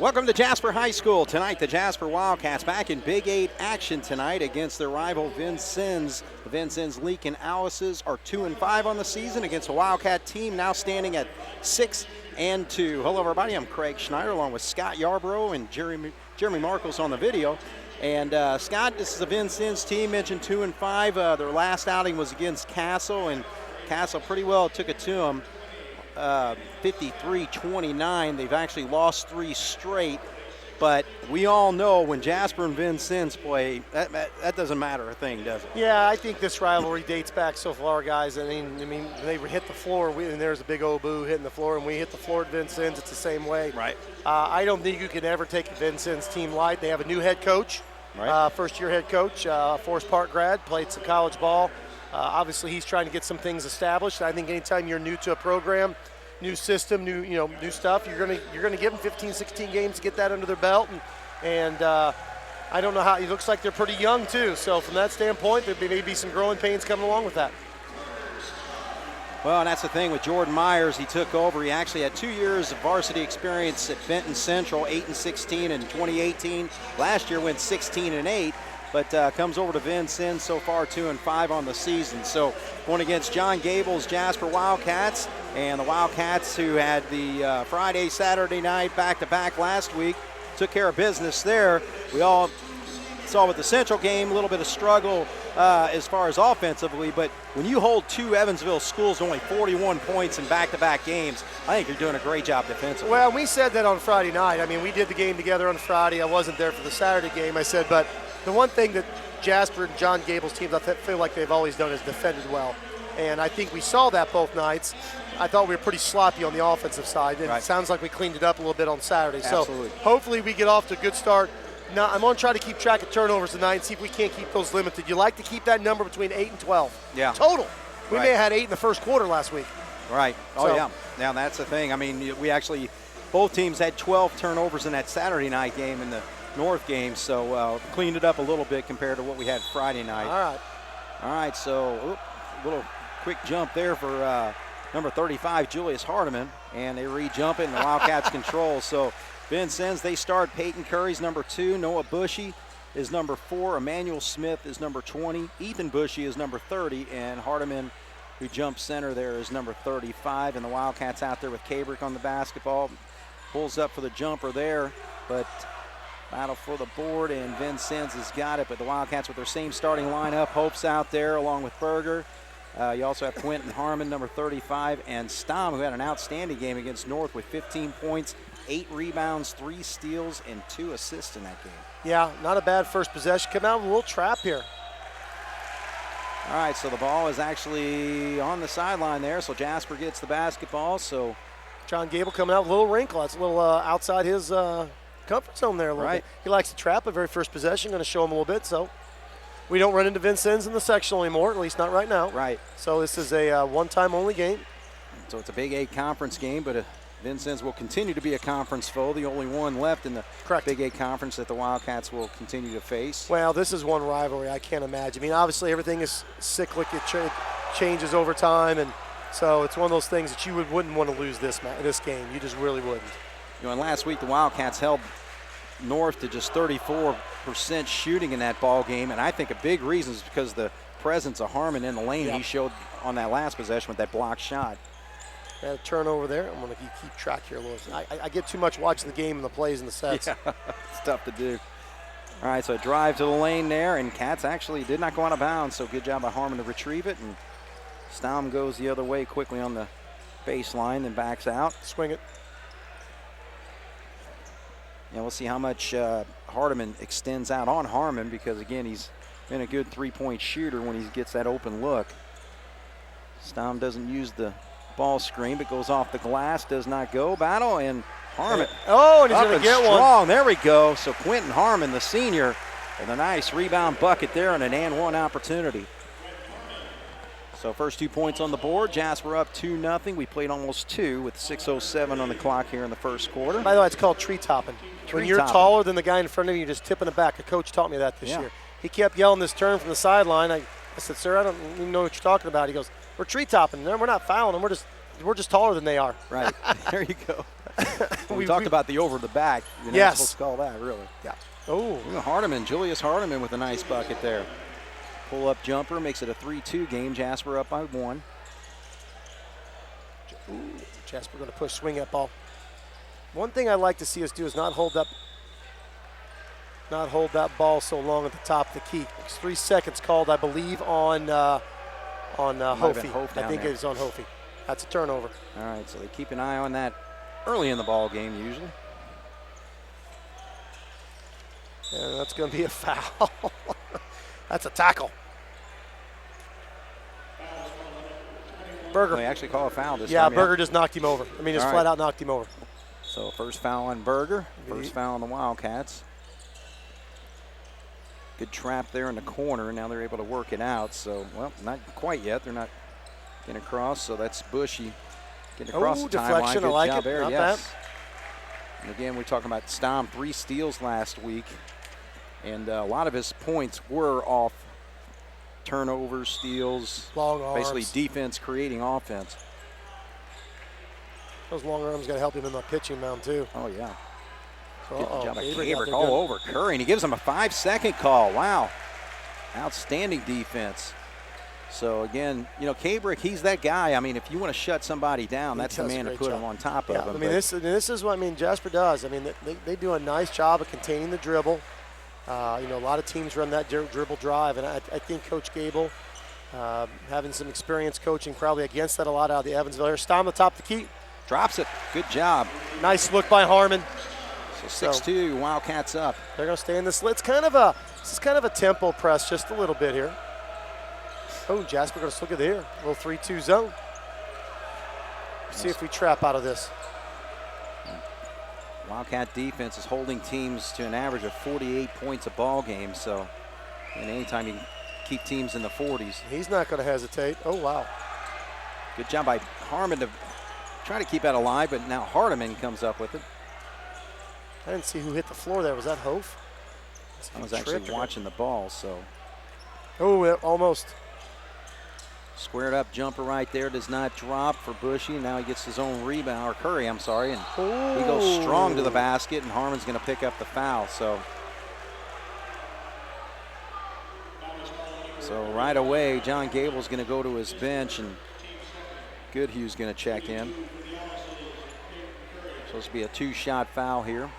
Welcome to Jasper High School. Tonight, the Jasper Wildcats back in Big 8 action tonight against their rival Vincennes. The Vincennes Leakin Alices are 2-5 on the season against a Wildcat team now standing at 6-2. Hello, everybody. I'm Craig Schneider along with Scott Yarbrough and Jeremy Marcos on the video. And Scott, this is a Vincennes team, mentioned 2-5. Their last outing was against Castle, and Castle pretty well took it to them. 53-29. They've actually lost 3 straight, but we all know when Jasper and Vincennes play, that doesn't matter a thing, does it? Yeah, I think this rivalry dates back so far, guys. I mean, they hit the floor, and there's a big old boo hitting the floor, and we hit the floor at Vincennes. It's the same way. Right. I don't think you can ever take a Vincennes team light. They have a new head coach, right. First-year head coach, Forest Park grad, played some college ball. Obviously, he's trying to get some things established. I think anytime you're new to a program, new system, new stuff, you're gonna give them 15, 16 games to get that under their belt, and I don't know how. It looks like they're pretty young too. So from that standpoint, there may be some growing pains coming along with that. Well, and that's the thing with Jordan Myers. He took over. He actually had 2 years of varsity experience at Benton Central, 8-16 in 2018. Last year went 16-8. But comes over to Vincennes so far 2-5 on the season. So going against John Gable's Jasper Wildcats, and the Wildcats who had the Friday, Saturday night back-to-back last week, took care of business there. We all saw with the Central game a little bit of struggle as far as offensively, but when you hold 2 Evansville schools to only 41 points in back-to-back games, I think you're doing a great job defensively. Well, we said that on Friday night. I mean, we did the game together on Friday. I wasn't there for the Saturday game. I said, but the one thing that Jasper and John Gable's teams I feel like they've always done is defended well. And I think we saw that both nights. I thought we were pretty sloppy on the offensive side. And right. It sounds like we cleaned it up a little bit on Saturday. Absolutely. So hopefully we get off to a good start. Now, I'm going to try to keep track of turnovers tonight and see if we can't keep those limited. You like to keep that number between 8 and 12. Yeah. Total. We right. may have had 8 in the first quarter last week. Right. Oh, so, yeah. Now, that's the thing. I mean, we actually, both teams had 12 turnovers in that Saturday night game in the North game, so cleaned it up a little bit compared to what we had Friday night. All right, so a little quick jump there for number 35, Julius Hardiman, and they re-jump it, and the Wildcats control. So Vincennes, they start Peyton Curry's number 2, Noah Bushy is number 4, Emmanuel Smith is number 20, Ethan Bushy is number 30, and Hardiman, who jumps center there, is number 35, and the Wildcats out there with Kabrick on the basketball. Pulls up for the jumper there, but battle for the board, and Vincennes has got it, but the Wildcats with their same starting lineup. Hope's out there along with Berger. You also have Quentin Harmon, number 35, and Stamm, who had an outstanding game against North with 15 points, 8 rebounds, 3 steals, and 2 assists in that game. Yeah, not a bad first possession. Come out with a little trap here. All right, so the ball is actually on the sideline there, so Jasper gets the basketball. So John Gable coming out with a little wrinkle. That's a little outside his comfort zone there a little bit. He likes to trap. The very first possession, going to show him a little bit. So we don't run into Vincennes in the sectional anymore, at least not right now. Right. So this is a one-time only game. So it's a Big 8 conference game, but Vincennes will continue to be a conference foe, the only one left in the Correct. Big 8 conference that the Wildcats will continue to face. Well, this is one rivalry I can't imagine. I mean, obviously everything is cyclic. It changes over time, and so it's one of those things that you wouldn't want to lose this game. You just really wouldn't. You know, and last week the Wildcats held North to just 34% shooting in that ball game, and I think a big reason is because the presence of Harmon in the lane he showed on that last possession with that blocked shot. A turnover there. I'm going to keep track here a little. I get too much watching the game and the plays and the sets. Yeah, it's tough to do. All right, so a drive to the lane there, and Cats actually did not go out of bounds, so good job by Harmon to retrieve it, and Stamm goes the other way quickly on the baseline, then backs out. Swing it. Yeah, we'll see how much Hardiman extends out on Harmon, because, again, he's been a good three-point shooter when he gets that open look. Stamm doesn't use the ball screen, but goes off the glass, does not go. Battle, and Harmon. Oh, and he's going to get strong. one. There we go. So Quentin Harmon, the senior, with a nice rebound bucket there and an and one opportunity. So first 2 points on the board. Jasper up 2-0. We played almost 2 with 6:07 on the clock here in the first quarter. By the way, it's called tree topping. When you're taller than the guy in front of you, you're just tipping it back. A coach taught me that this year. He kept yelling this term from the sideline. I said, sir, I don't even know what you're talking about. He goes, we're tree topping. No, we're not fouling them. We're just we're just taller than they are. Right. There you go. we talked about the over the back. You're not Yes. supposed to call that, really. Yeah. Oh. Hardiman, Julius Hardiman with a nice bucket there. Pull-up jumper makes it a 3-2 game. Jasper up by 1. Ooh, Jasper going to push swing that ball. One thing I like to see us do is not hold that ball so long at the top of the key. It's 3 seconds called, I believe, on Hofi. I think it was on Hofi. That's a turnover. All right, so they keep an eye on that early in the ball game usually. And that's going to be a foul. That's a tackle. Berger. They actually call a foul this time. Yeah, Berger just knocked him over. I mean, just flat out knocked him over. So first foul on Berger. First foul on the Wildcats. Good trap there in the corner. Now they're able to work it out. So, well, not quite yet. They're not getting across. So that's Bushy getting across the timeline. Good I like job it. there. Not yes. bad. And again, we're talking about Stom, 3 steals last week. And a lot of his points were off turnovers, steals, long arms. basically defense creating offense. Those long arms got to help him in the pitching mound, too. Oh, yeah. So, Good job of Cabrick all over Curry, and he gives him a 5-second call. Wow. Outstanding defense. So, again, you know, Cabrick, he's that guy. I mean, if you want to shut somebody down, that's the man to put him on top of him. I mean, this is what, Jasper does. I mean, they do a nice job of containing the dribble. You know, a lot of teams run that dribble drive, and I think Coach Gable, having some experience coaching probably against that a lot out of the Evansville area. Stom the top of the key. Drops it. Good job. Nice look by Harmon. So 6-2, Wildcats up. They're going to stay in this. This is kind of a tempo press just a little bit here. Oh, Jasper going to look at here. A little 3-2 zone. See if we trap out of this. Wildcat defense is holding teams to an average of 48 points a ball game. So, and anytime you can keep teams in the 40s. He's not going to hesitate. Oh, wow. Good job by Harmon to try to keep that alive, but now Hardiman comes up with it. I didn't see who hit the floor there. Was that Hof? I was actually watching the ball, so. Oh, almost. Squared up jumper right there, does not drop for Bushy. Now he gets his own rebound, or Curry, I'm sorry, and he goes strong to the basket, and Harmon's going to pick up the foul. So right away, John Gable's going to go to his bench, and Goodhue's going to check in. Supposed to be a 2-shot foul here.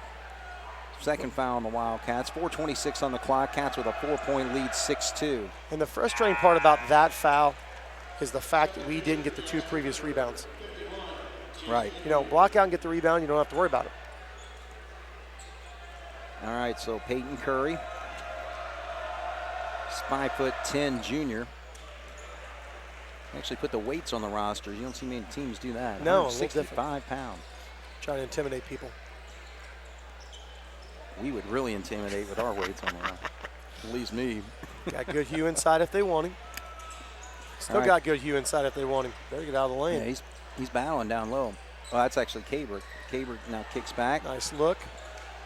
Second foul on the Wildcats. 4:26 on the clock. Cats with a 4-point lead, 6-2. And the frustrating part about that foul is the fact that we didn't get the 2 previous rebounds. Right. You know, block out and get the rebound, you don't have to worry about it. All right, so Peyton Curry. He's 5'10" junior. Actually put the weights on the roster. You don't see many teams do that. No, 65 pounds. Trying to intimidate people. We would really intimidate with our weights on the roster. At least me. Got Goodhue inside if they want him. Still got Goodhue inside if they want him. Better get out of the lane. Yeah, he's battling down low. Oh, that's actually Cabrick. Cabrick now kicks back. Nice look.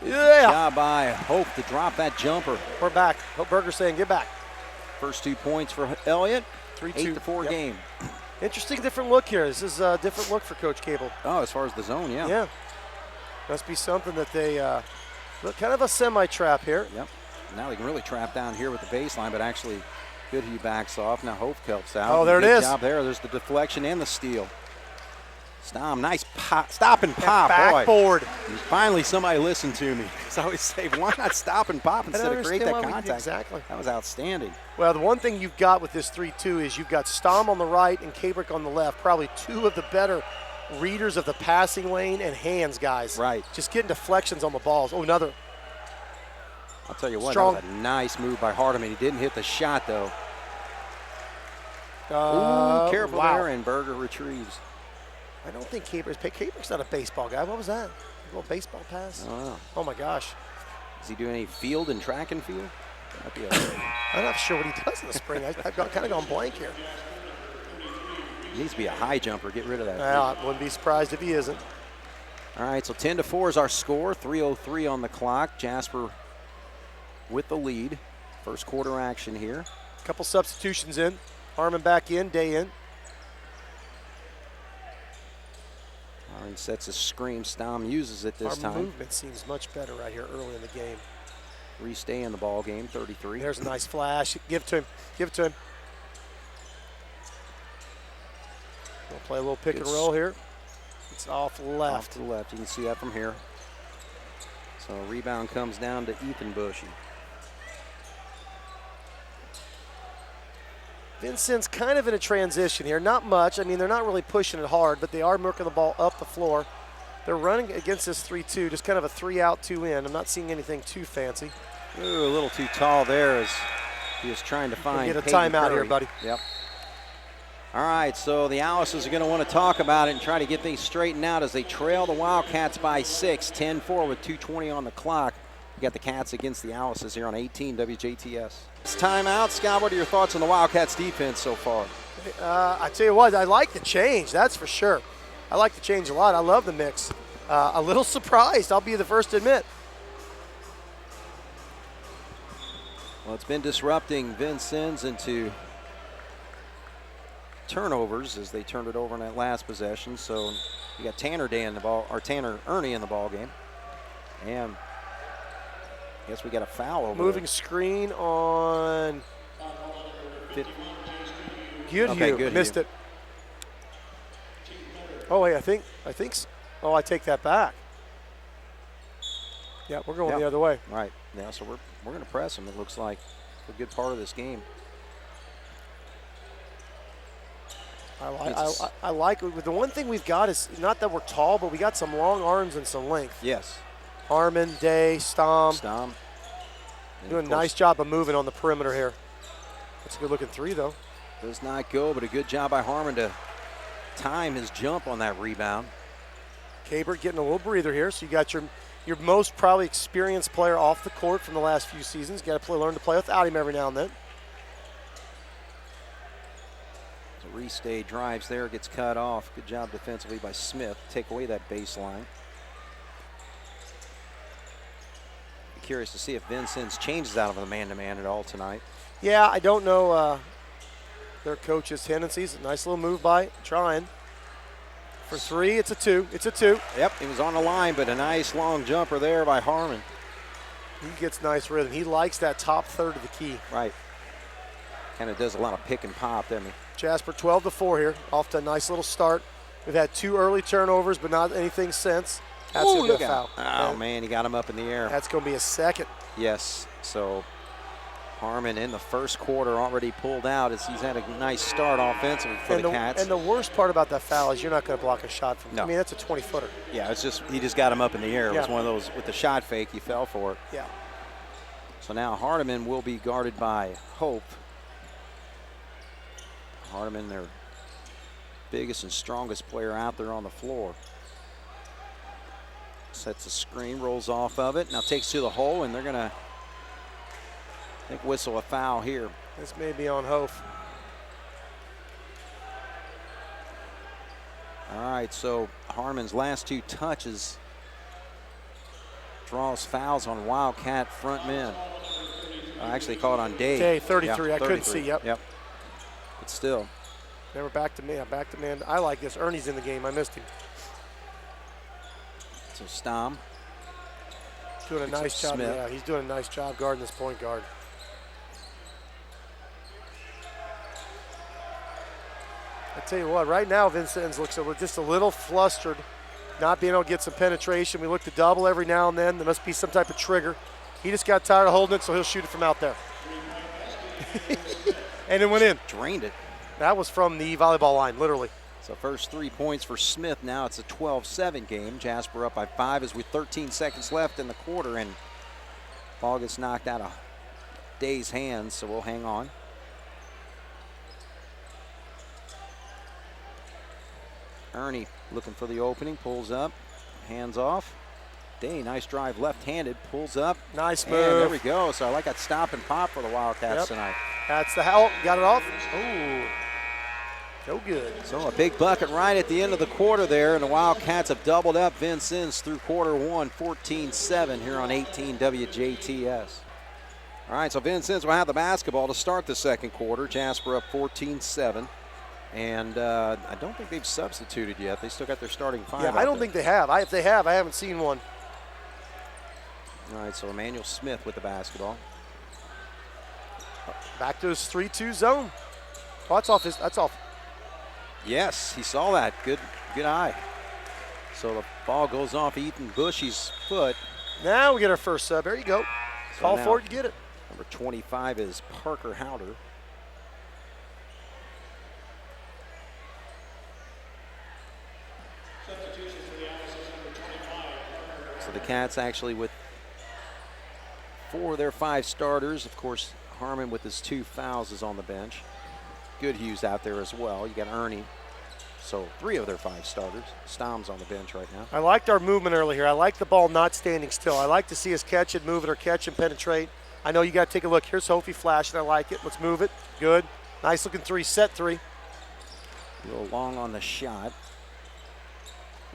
Good job by Hope to drop that jumper. We're back. Hope Berger's saying get back. First 2 points for Elliott. 3-2. 8-4 game. Interesting different look here. This is a different look for Coach Cable. Oh, as far as the zone, yeah. Yeah. Must be something that they look kind of a semi-trap here. Yep. Now they can really trap down here with the baseline, but actually Goodhue backs off. Now Hope helps out. Oh, there it is. Good job there. There's the deflection and the steal. Stom, nice pop, stop and pop. Backboard. Boy, finally somebody listened to me. Because I always say, why not stop and pop instead of create that contact? Exactly. That was outstanding. Well, the one thing you've got with this 3-2 is you've got Stom on the right and Cabrick on the left. Probably 2 of the better readers of the passing lane and hands guys. Right. Just getting deflections on the balls. Oh, another. I'll tell you what, that was a nice move by Hardiman. He didn't hit the shot, though. Ooh, careful there, and Berger retrieves. I don't think Cabrick's not a baseball guy. What was that? A little baseball pass? Oh, my gosh. Is he doing any field and track and field? I'm not sure what he does in the spring. I've kind of gone blank here. He needs to be a high jumper. Get rid of that. I wouldn't be surprised if he isn't. All right, so 10-4 is our score. 3:03 on the clock. Jasper with the lead. First quarter action here. A couple substitutions in. Harmon back in, Day in. He sets a screen. Stom uses it this time. Our movement seems much better right here early in the game. Restay in the ball game, 33. There's a nice flash. Give it to him. Give it to him. We'll play a little pick and roll here. It's off left. Off to the left. You can see that from here. So rebound comes down to Ethan Bushy. Vincennes kind of in a transition here. Not much. I mean, they're not really pushing it hard, but they are working the ball up the floor. They're running against this 3-2, just kind of a 3-out, 2-in. I'm not seeing anything too fancy. Ooh, a little too tall there as he was trying to find. Get a timeout here, buddy. Yep. All right, so the Alices are going to want to talk about it and try to get things straightened out as they trail the Wildcats by 6, 10-4 with 2:20 on the clock. You got the Cats against the Alices here on 18 WJTS. It's timeout. Scott, what are your thoughts on the Wildcats defense so far? I tell you what, I like the change, that's for sure. I like the change a lot. I love the mix. A little surprised, I'll be the first to admit. Well, it's been disrupting Vincennes into turnovers as they turned it over in that last possession. So you got Tanner Day in the ball, or Tanner Ernie in the ball game. And I guess we got a foul over Moving there. Screen on Goodhue. Goodhue. Missed it. Oh, wait, I think, oh, I take that back. Yeah, we're going the other way. Right. Yeah, so we're going to press them, it looks like, for a good part of this game. I like it. The one thing we've got is not that we're tall, but we got some long arms and some length. Yes. Harmon, Day, Stom. Doing a nice job of moving on the perimeter here. That's a good-looking three, though. Does not go, but a good job by Harmon to time his jump on that rebound. Cabert getting a little breather here. So you got your most probably experienced player off the court from the last few seasons. Got to learn to play without him every now and then. So Restay drives there, gets cut off. Good job defensively by Smith. Take away that baseline. Be curious to see if Vincennes changes out of a man-to-man at all tonight. Yeah, I don't know their coach's tendencies. A nice little move by trying. For three, it's a two. It's a two. Yep, he was on the line, but a nice long jumper there by Harmon. He gets nice rhythm. He likes that top third of the key. Right. Kind of does a lot of pick and pop, doesn't he? Jasper 12-4 here. Off to a nice little start. We've had 2 early turnovers, but not anything since. That's going to be a foul. Oh, man, he got him up in the air. That's going to be a second. Yes, so Harmon in the first quarter already pulled out as he's had a nice start offensively for the Cats. And the worst part about that foul is you're not going to block a shot from him. No. I mean, that's a 20-footer. Yeah, it's just he just got him up in the air. It Yeah. was one of those with the shot fake, he fell for it. Yeah. So now Hardiman will be guarded by Hope. Hardiman, their biggest and strongest player out there on the floor. Sets a screen, rolls off of it, now takes to the hole, and they're going to, I think, whistle a foul here. This may be on Hope. All right, so Harmon's last 2 touches draws fouls on Wildcat front men. I actually call it on Day. Day, 33. Yeah, I couldn't see, yep. Yep. But still. Never back to man. Back to man. I like this. Ernie's in the game. I missed him. So Stom. Doing a nice job. Smith. Yeah, he's doing a nice job guarding this point guard. I tell you what, right now Vincennes looks just a little flustered, not being able to get some penetration. We look to double every now and then. There must be some type of trigger. He just got tired of holding it, so he'll shoot it from out there. And it went in. Drained it. That was from the volleyball line, literally. So first 3 points for Smith. Now it's a 12-7 game. Jasper up by 5 as with 13 seconds left in the quarter, and ball gets knocked out of Day's hands, so we'll hang on. Ernie looking for the opening, pulls up, hands off. Day, nice drive, left-handed, pulls up. Nice move. And there we go. So I like that stop and pop for the Wildcats tonight. That's the help. Got it off. Ooh. No good. So a big bucket right at the end of the quarter there, and the Wildcats have doubled up Vincennes through quarter one, 14-7 here on 18 WJTS. All right, so Vincennes will have the basketball to start the second quarter. Jasper up 14-7. And I don't think they've substituted yet. They still got their starting 5. Yeah, I don't think they have. If they have, I haven't seen one. All right, so Emmanuel Smith with the basketball. Back to his 3-2 zone. Oh, that's off. Yes, he saw that. Good eye. So the ball goes off Ethan Bushy's foot. Now we get our first sub. There you go. So Call for it, you get it. Number 25 is Parker Howder. So the Cats actually with 4 of their 5 starters. Of course, Harmon with his 2 fouls is on the bench. Goodhue's out there as well. You got Ernie. So 3 of their 5 starters. Stom's on the bench right now. I liked our movement earlier. I like the ball not standing still. I like to see us catch it, move it, or catch and penetrate. I know you got to take a look. Here's Hofi flashing. I like it. Let's move it. Good. Nice looking 3, set 3. A little long on the shot.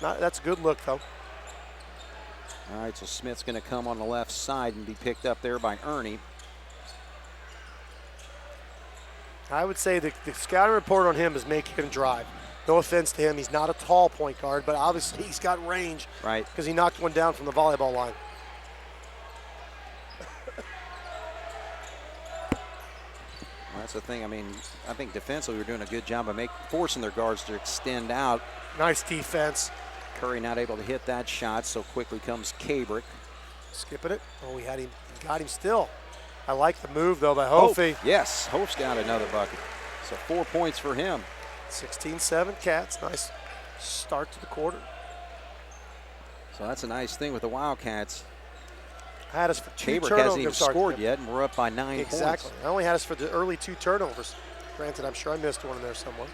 That's a good look, though. All right, so Smith's going to come on the left side and be picked up there by Ernie. I would say the scouting report on him is make him drive. No offense to him. He's not a tall point guard, but obviously he's got range. Right. Because he knocked one down from the volleyball line. Well, that's the thing. I mean, I think defensively we're doing a good job of forcing their guards to extend out. Nice defense. Curry not able to hit that shot, so quickly comes Cabrick. Skipping it. Oh, he got him still. I like the move, though, by Hofi. Yes, Hof's got another bucket. So 4 points for him. 16-7 Cats. Nice start to the quarter. So that's a nice thing with the Wildcats. Had us for 2 Cabrick turnovers. hasn't even scored yet, and we're up by 9 points. Exactly. I only had us for the early 2 turnovers. Granted, I'm sure I missed one in there somewhere.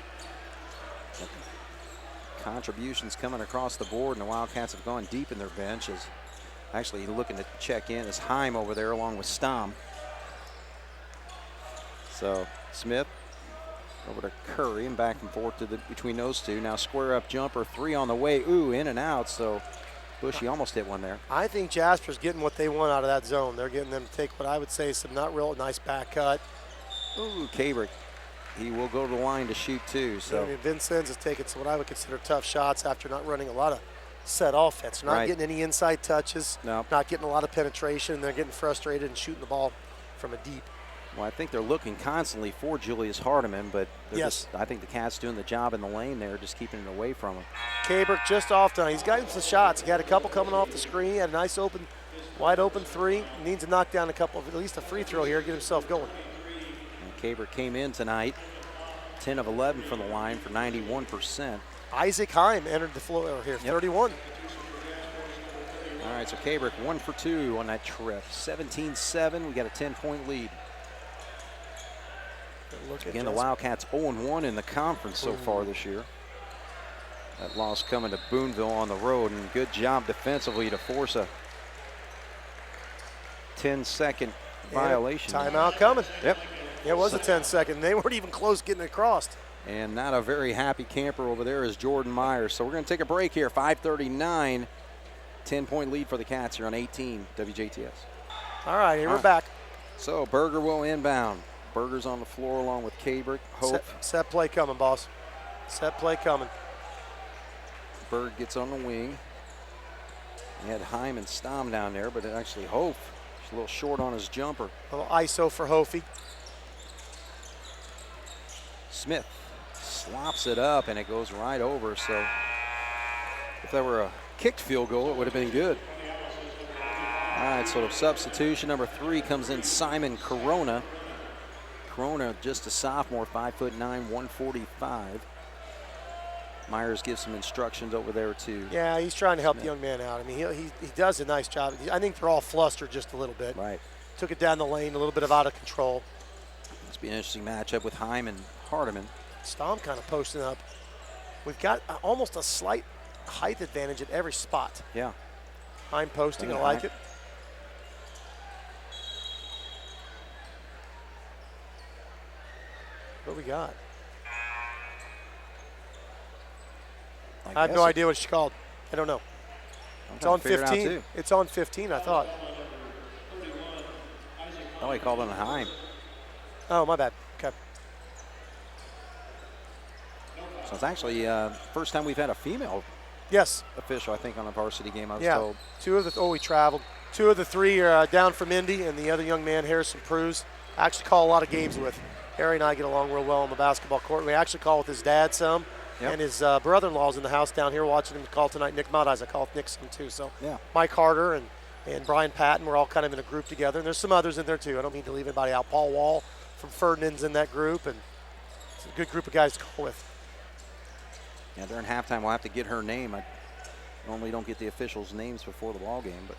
Contributions coming across the board, and the Wildcats have gone deep in their bench. Actually looking to check in is Heim over there along with Stom. So Smith over to Curry and back and forth between those two. Now square up jumper, 3 on the way. Ooh, in and out. So Bushy almost hit one there. I think Jasper's getting what they want out of that zone. They're getting them to take what I would say is some not real nice back cut. Ooh, Cabrick. He will go to the line to shoot too. So I mean, Vincennes is taking what I would consider tough shots after not running a lot of set offense. Not getting any inside touches, not getting a lot of penetration, and they're getting frustrated and shooting the ball from a deep. Well, I think they're looking constantly for Julius Hardiman, but I think the Cats doing the job in the lane there, just keeping it away from him. Cabrick just off time. He's got some shots. He got a couple coming off the screen. He had a nice wide open 3. He needs to knock down at least a free throw here, get himself going. Cabrick came in tonight, 10 of 11 from the line for 91%. Isaac Heim entered the floor here, 31. All right, so Cabrick 1 for 2 on that trip. 17-7, we got a 10-point lead. Again, the Wildcats 0-1 in the conference so far this year. That loss coming to Boonville on the road, and good job defensively to force a 10-second violation. Timeout coming. Yep. Yeah, it was a 10-second. They weren't even close getting it crossed. And not a very happy camper over there is Jordan Myers. So we're going to take a break here. 5:39, 10-point lead for the Cats here on 18 WJTS. All right, here we're back. So Berger will inbound. Berger's on the floor along with Cabrick. Hope. Set play coming, boss. Set play coming. Berg gets on the wing. He had Heim and Stom down there, but actually Hope is a little short on his jumper. A little ISO for Hofi. Smith slops it up, and it goes right over. So if that were a kicked field goal, it would have been good. All right, so substitution number 3 comes in Simon Corona. Corona, just a sophomore, 5'9", 145. Myers gives some instructions over there too. Yeah, he's trying to help the young man out. I mean, he does a nice job. I think they're all flustered just a little bit. Right. Took it down the lane, a little bit of out of control. It's be an interesting matchup with Heim and Hardiman. Stom kind of posting up. We've got almost a slight height advantage at every spot. Yeah. Heim posting, I like it. What we got? I have no idea what it's called. I don't know. It's on 15. It's on 15, I thought. Oh, he called on Heim. Oh, my bad. Okay. So it's actually first time we've had a female official, I think, on a varsity game, I was told. We traveled. 2 of the 3 are down from Indy, and the other young man, Harrison Pruse, I actually call a lot of games with. Harry and I get along real well on the basketball court. We actually call with his dad some, and his brother-in-law's in the house down here watching him call tonight. Nick Mudeyes, I call Nick some too. So Mike Harder and Brian Patton, we're all kind of in a group together. And there's some others in there too. I don't mean to leave anybody out. Paul Wall from Ferdinand's in that group, and it's a good group of guys to call with. Yeah, during halftime we'll have to get her name. I normally don't get the officials' names before the ball game, but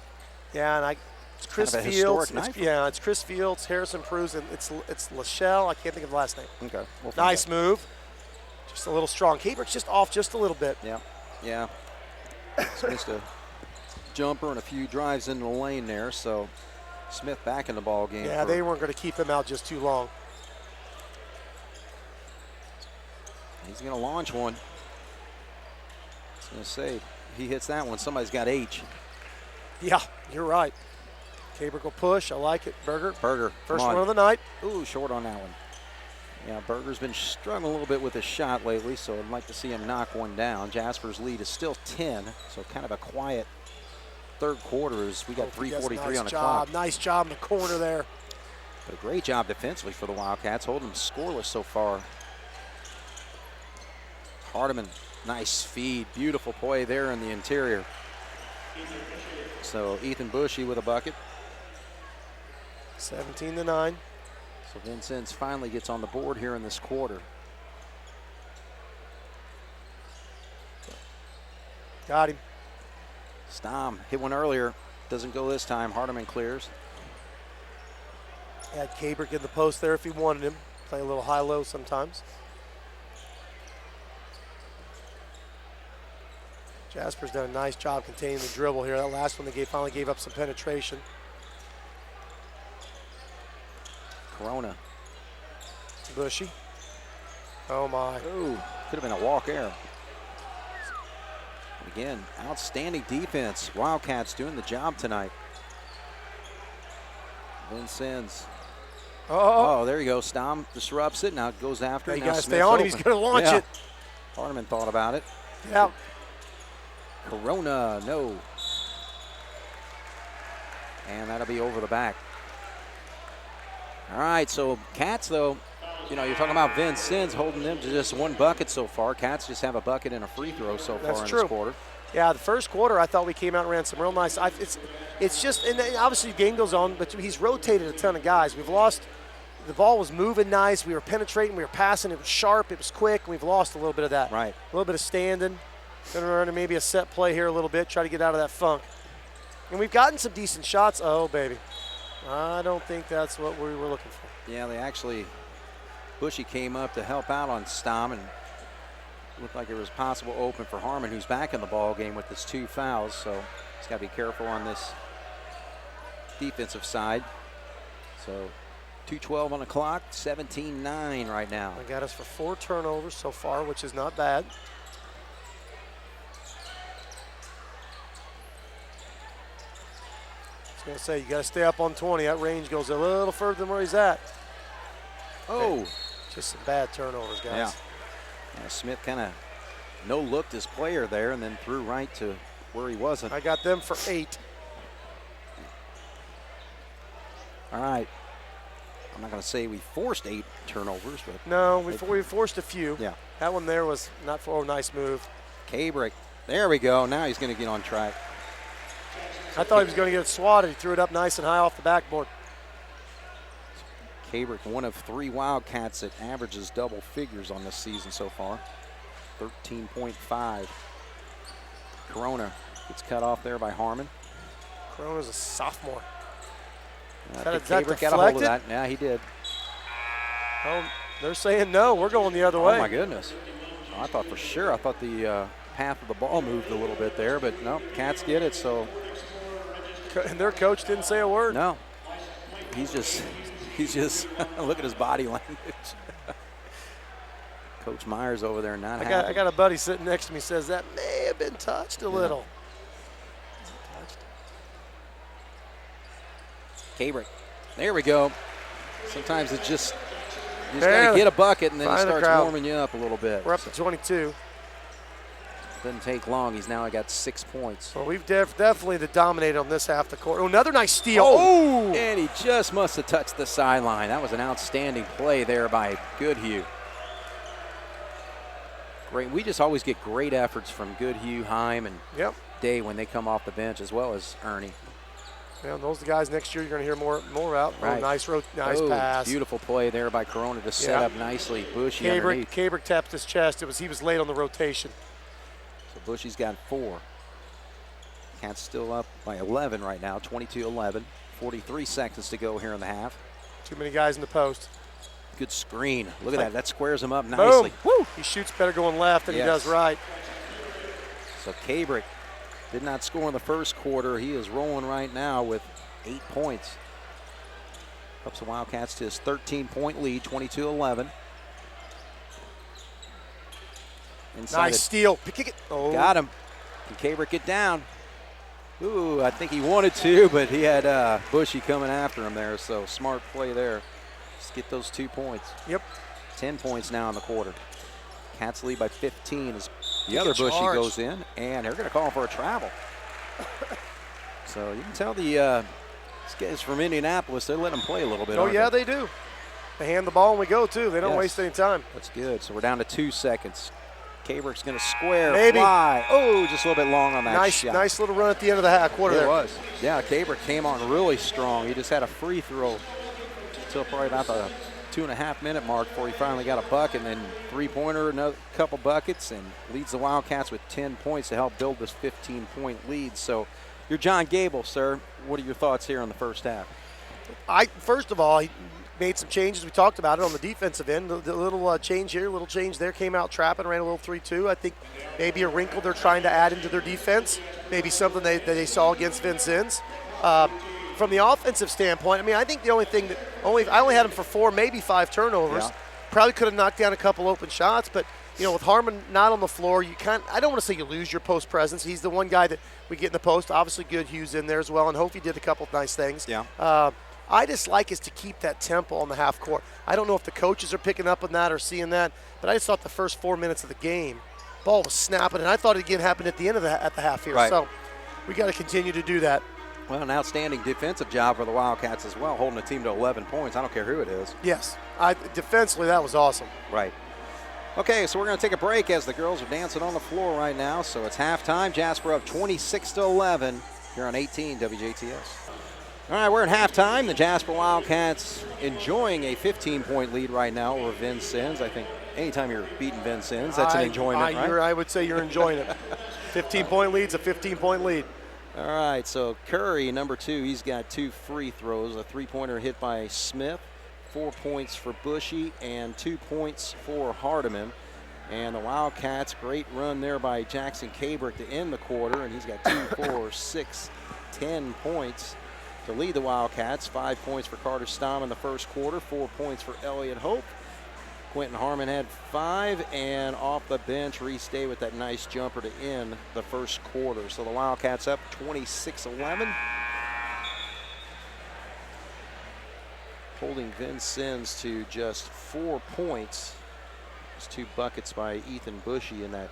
it's Chris kind of Fields. It's Chris Fields, Harrison Pruse, and it's Lachelle. I can't think of the last name. Okay. Nice move. Just a little strong. Cabrick's just off just a little bit. Yeah. It's missed a jumper and a few drives into the lane there, so Smith back in the ball game. Yeah, they weren't going to keep him out just too long. He's going to launch one. I was going to say, he hits that one, somebody's got H. Yeah, you're right. Cabrick will push. I like it. Berger. First one of the night. Ooh, short on that one. Yeah, Berger's been struggling a little bit with his shot lately, so I'd like to see him knock one down. Jasper's lead is still 10, so kind of a quiet third quarter as we got 3:43 on the clock. Nice job in the corner there. But a great job defensively for the Wildcats, holding them scoreless so far. Hardiman, nice feed, beautiful play there in the interior. So Ethan Bushy with a bucket. 17-9. So Vincennes finally gets on the board here in this quarter. Got him. Stom hit one earlier, doesn't go this time. Hardiman clears. Had Cabrick in the post there if he wanted him. Play a little high-low sometimes. Jasper's done a nice job containing the dribble here. That last one they finally gave up some penetration. Corona. Bushy. Oh my. Ooh, could have been a walk error. Again, outstanding defense. Wildcats doing the job tonight. Vincennes. Oh, there you go. Stom disrupts it. Now it goes after it. You now got to Smith's stay on him. open. He's going to launch it. Hardiman thought about it. Yeah. Corona, no. And that'll be over the back. All right, so Cats, though, you know, you're talking about Vincennes holding them to just one bucket so far. Cats just have a bucket and a free throw so far in this quarter. Yeah, the first quarter I thought we came out and ran some real nice. It's just, and obviously the game goes on, but he's rotated a ton of guys. We've lost, the ball was moving nice. We were penetrating, we were passing. It was sharp, it was quick, and we've lost a little bit of that. Right. A little bit of standing. Going to run maybe a set play here a little bit, try to get out of that funk. And we've gotten some decent shots. Oh, baby. I don't think that's what we were looking for. Yeah, they actually, Bushy came up to help out on Stom, and looked like it was possible open for Harmon, who's back in the ball game with his 2 fouls, so he's got to be careful on this defensive side. So 2:12 on the clock, 17-9 right now. They got us for 4 turnovers so far, which is not bad. I was going to say, you got to stay up on 20. That range goes a little further than where he's at. Oh. Just some bad turnovers, guys. Yeah, Smith kind of no-looked his player there and then threw right to where he wasn't. I got them for 8. All right. I'm not going to say we forced 8 turnovers, but no, we forced a few. Yeah. That one there was not for a nice move. Cabrick. There we go. Now he's going to get on track. I thought he was going to get it swatted. He threw it up nice and high off the backboard. Cabrick, one of 3 Wildcats that averages double figures on this season so far. 13.5. Corona gets cut off there by Harmon. Corona's a sophomore. Cabrick got a hold of that. Yeah, he did. Oh, they're saying no. We're going the other way. Oh, my goodness. I thought for sure. I thought the path of the ball moved a little bit there, but no, Cats get it, so. And their coach didn't say a word. No. He's just look at his body language. Coach Myers over there not happy. I got a buddy sitting next to me says that may have been touched a little. Cabrick. There we go. Sometimes it's just just got to get a bucket, and then he Find the starts crowd. warming you up a little bit. We're up to 22. Doesn't take long. He's now got 6 points. Well, we've definitely dominated on this half the court. Oh, another nice steal. Oh! And he just must have touched the sideline. That was an outstanding play there by Goodhue. Great. We just always get great efforts from Goodhue, Heim, and Day when they come off the bench, as well as Ernie. Yeah, and those are the guys next year you're going to hear more out. Right. Oh, nice pass. Beautiful play there by Corona to set up nicely. Bushy underneath. Cabrick tapped his chest. He was late on the rotation. So Bushy's got 4. Cats still up by 11 right now, 22-11. 43 seconds to go here in the half. Too many guys in the post. Good screen. Look at that. That squares him up nicely. Boom. Woo. He shoots better going left than he does right. So Cabrick did not score in the first quarter. He is rolling right now with 8 points. Helps the Wildcats to his 13-point lead, 22-11. Nice steal. Kick it. Oh. Got him. Can Cabrick get down? Ooh, I think he wanted to, but he had Bushy coming after him there, so smart play there. Just get those 2 points. Yep. 10 points now in the quarter. Cats lead by 15 as the other Bushy goes in, and they're going to call for a travel. So you can tell these guys from Indianapolis, they're letting them play a little bit. Oh, yeah, they do. They hand the ball and we go, too. They don't waste any time. That's good. So we're down to 2 seconds. Cabrick's going to square, maybe. Fly. Oh, just a little bit long on that shot. Nice little run at the end of the half quarter there. It was. Yeah, Cabrick came on really strong. He just had a free throw until probably about the 2.5-minute mark before he finally got a bucket, and then three-pointer, another couple buckets, and leads the Wildcats with 10 points to help build this 15-point lead. So you're John Gable, sir. What are your thoughts here on the first half? First of all, he made some changes. We talked about it on the defensive end. The little change here, little change there. Came out trapping, ran a little 3-2. I think maybe a wrinkle they're trying to add into their defense. Maybe something that they saw against Vincennes. From the offensive standpoint, I mean, I think the only thing that I only had him for 4, maybe 5 turnovers. Yeah. Probably could have knocked down a couple open shots, but with Harmon not on the floor, I don't want to say you lose your post presence. He's the one guy that we get in the post. Obviously, Goodhue's in there as well, and Hofey did a couple of nice things. Yeah. I just like is to keep that tempo on the half court. I don't know if the coaches are picking up on that or seeing that, but I just thought the first 4 minutes of the game, ball was snapping, and I thought it again happened at the end of at the half here. Right. So we got to continue to do that. Well, an outstanding defensive job for the Wildcats as well, holding the team to 11 points. I don't care who it is. Yes. Defensively, that was awesome. Right. Okay, so we're going to take a break as the girls are dancing on the floor right now. So it's halftime. Jasper up 26-11 here on 18 WJTS. All right, we're at halftime. The Jasper Wildcats enjoying a 15-point lead right now over Vincennes. I think anytime you're beating Vincennes, that's an enjoyment, right? I would say you're enjoying it. 15-point lead's a 15-point lead. All right, so Curry, number 2, he's got 2 free throws. A 3-pointer hit by Smith, 4 points for Bushy, and 2 points for Hardiman. And the Wildcats, great run there by Jackson Cabrick to end the quarter, and he's got 2, 4, 6, 10 points to lead the Wildcats. 5 points for Carter Stamm in the first quarter, 4 points for Elliott Hope. Quentin Harmon had 5, and off the bench, Reese Day with that nice jumper to end the first quarter. So the Wildcats up 26-11. Holding Vincennes to just 4 points. Just 2 buckets by Ethan Bushy in that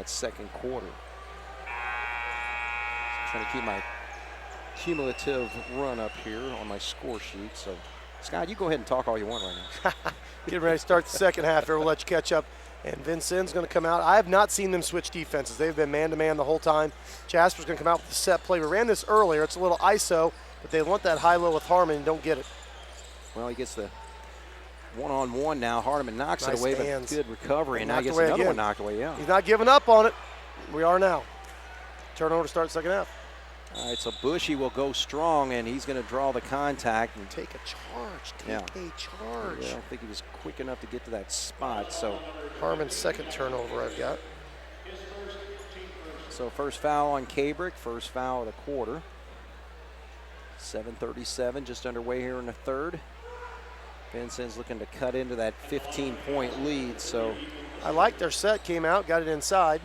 second quarter. So trying to keep my cumulative run up here on my score sheet. So Scott, you go ahead and talk all you want right now. Getting ready to start the second half here. We'll let you catch up. And Vincennes is going to come out. I have not seen them switch defenses. They've been man-to-man the whole time. Jasper's going to come out with the set play. We ran this earlier. It's a little ISO, but they want that high-low with Harmon and don't get it. Well, he gets the one-on-one now. Hardiman knocks it away, but good recovery. And now he gets another one knocked away, yeah. He's not giving up on it. We are now. Turnover to start second half. All right, so Bushy will go strong, and he's going to draw the contact. And take a charge. Take a charge. Yeah, I don't think he was quick enough to get to that spot. So Harmon's second turnover I've got. So first foul on Cabrick, first foul of the quarter. 7:37 just underway here in the third. Vincennes looking to cut into that 15-point lead. So I like their set, came out, got it inside.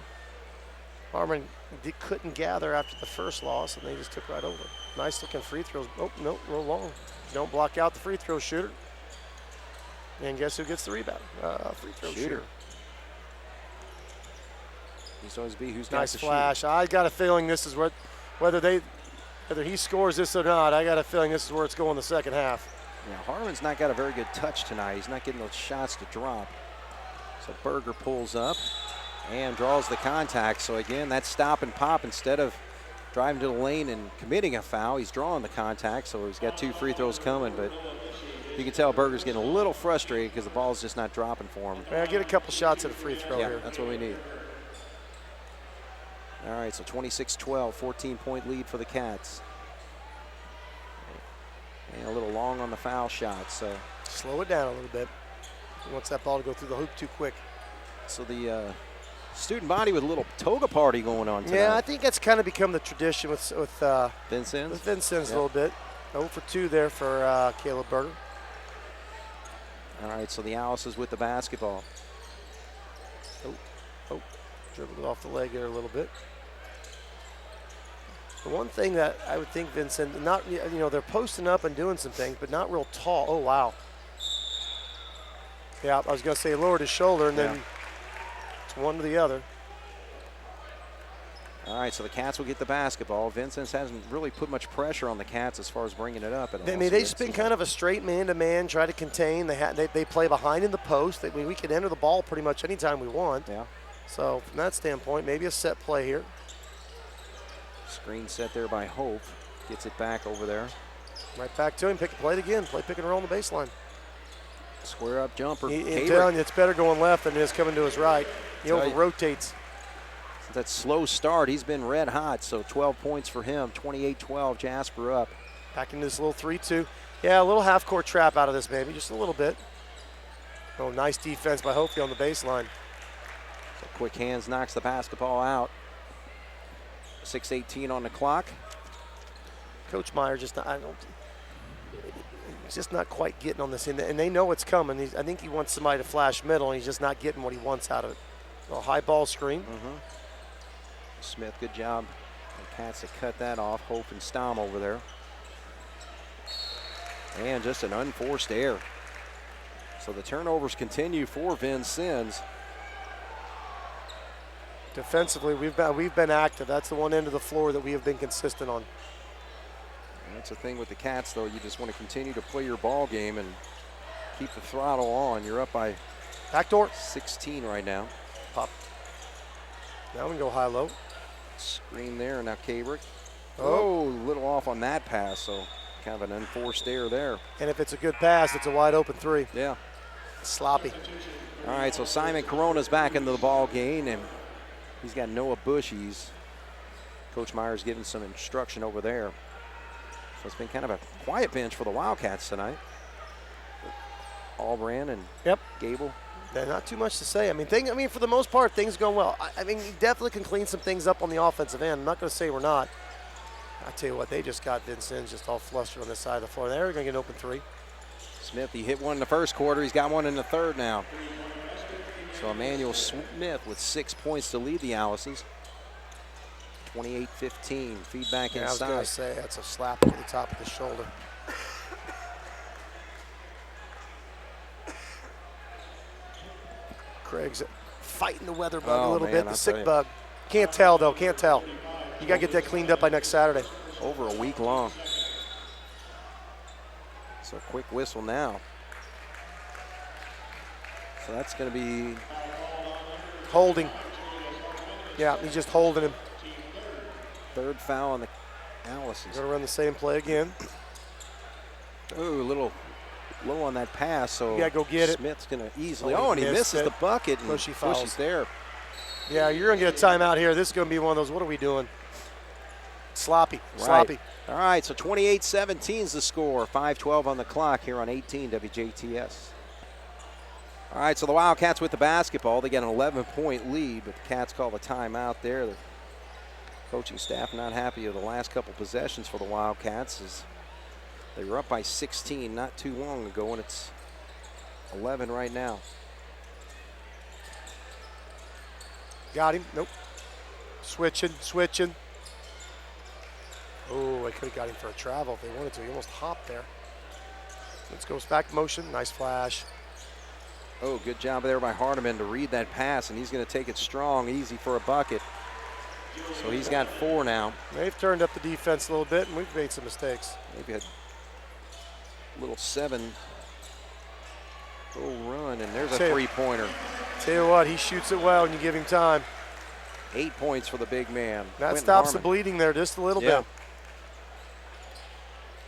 Harmon couldn't gather after the first loss, and they just took right over. Nice looking free throws. Oh, no, a little long. Don't block out the free throw shooter. And guess who gets the rebound? Free throw shooter. He's always be who's nice got the flash. shooter. I got a feeling this is what, whether he scores this or not, I got a feeling this is where it's going the second half. Yeah, Harmon's not got a very good touch tonight. He's not getting those shots to drop. So Berger pulls up and draws the contact. So again, that's stop and pop. Instead of driving to the lane and committing a foul, he's drawing the contact. So he's got 2 free throws coming, but you can tell Berger's getting a little frustrated because the ball's just not dropping for him. Yeah, get a couple shots at a free throw here. That's what we need. All right, so 26-12, 14-point lead for the Cats. And a little long on the foul shot, so. Slow it down a little bit. He wants that ball to go through the hoop too quick. So the student body with a little toga party going on tonight. Yeah, I think that's kind of become the tradition with Vincennes. With Vincennes a little bit. 0 for 2 there for Caleb Berger. All right, so the Alice is with the basketball. Oh, dribbled it off the leg there a little bit. The one thing that I would think Vincennes, they're posting up and doing some things, but not real tall. Oh, wow. Yeah, I was going to say lowered his shoulder, and then it's one to the other. All right, so the Cats will get the basketball. Vincennes hasn't really put much pressure on the Cats as far as bringing it up. I mean, they've just been kind of a straight man-to-man, try to contain. They play behind in the post. We can enter the ball pretty much anytime we want. Yeah. So from that standpoint, maybe a set play here. Screen set there by Hope. Gets it back over there. Right back to him. Play it again. Play pick and roll on the baseline. Square up jumper. I'm telling you, it's better going left than it is coming to his right. He over-rotates. Since that slow start, he's been red hot, so 12 points for him. 28-12, Jasper up. Back into this little 3-2. Yeah, a little half-court trap out of this maybe, just a little bit. Oh, nice defense by Hope on the baseline. So quick hands knocks the basketball out. 6:18 on the clock. Coach Meyer he's just not quite getting on this end, and they know it's coming. I think he wants somebody to flash middle, and he's just not getting what he wants out of it. A high ball screen. Smith, good job. The Cats to cut that off. Hope and Stom over there. And just an unforced error. So the turnovers continue for Vincennes. Defensively, we've been active. That's the one end of the floor that we have been consistent on. And that's the thing with the Cats, though. You just want to continue to play your ball game and keep the throttle on. You're up by backdoor 16 right now. Pop. Now we can go high-low. Screen there, now Kabrick. Oh, a little off on that pass, so kind of an unforced error there. And if it's a good pass, it's a wide-open 3. Yeah. Sloppy. All right, so Simon Corona's back into the ball game, and he's got Noah Bushies. Coach Meyer's giving some instruction over there. So it's been kind of a quiet bench for the Wildcats tonight. Albran and Gable. Not too much to say. I mean, for the most part, things going well. I mean, you definitely can clean some things up on the offensive end. I'm not going to say we're not. I tell you what, they just got Vincennes just all flustered on this side of the floor. They're going to get an open 3. Smith, he hit one in the first quarter. He's got one in the third now. So Emmanuel Smith with 6 points to lead the Alices. 28-15, feedback inside. I was going to say, that's a slap to the top of the shoulder. Craig's fighting the weather bug a little bit, the sick bug. Can't tell, though, can't tell. You got to get that cleaned up by next Saturday. Over a week long. So quick whistle now. So that's going to be holding. Yeah, he's just holding him. Third foul on the Alices. Going to run the same play again. Ooh, a little low on that pass, so you got to go get Smith's going to easily. Oh, and he misses the bucket. And Bushy fouls. Bushy's there. Yeah, you're going to get a timeout here. This is going to be one of those, what are we doing? Sloppy, sloppy. All right, so 28-17 is the score. 5:12 on the clock here on 18 WJTS. All right, so the Wildcats with the basketball. They get an 11-point lead, but the Cats call the timeout there. The coaching staff not happy with the last couple possessions for the Wildcats as they were up by 16 not too long ago, and it's 11 right now. Got him. Nope. Switching. Oh, I could have got him for a travel if they wanted to. He almost hopped there. Let's go back motion. Nice flash. Oh, good job there by Hardiman to read that pass, and he's going to take it strong, easy for a bucket. So he's got 4 now. They've turned up the defense a little bit, and we've made some mistakes. Maybe had a little 7-0 run, and there's a three-pointer. Tell you what, he shoots it well, and you give him time. 8 points for the big man. That Quentin stops Harmon. the bleeding there just a little bit.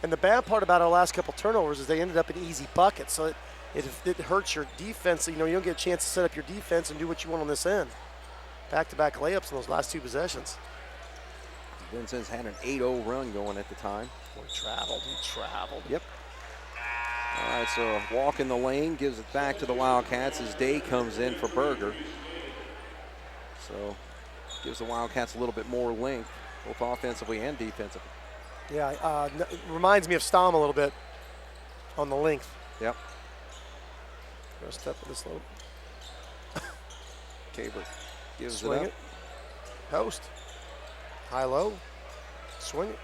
And the bad part about our last couple turnovers is they ended up in easy buckets, so it hurts your defense. You don't get a chance to set up your defense and do what you want on this end. Back-to-back layups in those last 2 possessions. Vincennes had an 8-0 run going at the time. He traveled. Yep. All right, so a walk in the lane gives it back to the Wildcats as Day comes in for Berger. So gives the Wildcats a little bit more length, both offensively and defensively. Yeah, it reminds me of Stom a little bit on the length. Yep. Go step with this low. Caber gives Swing it up. it. Post. High-low. Swing it.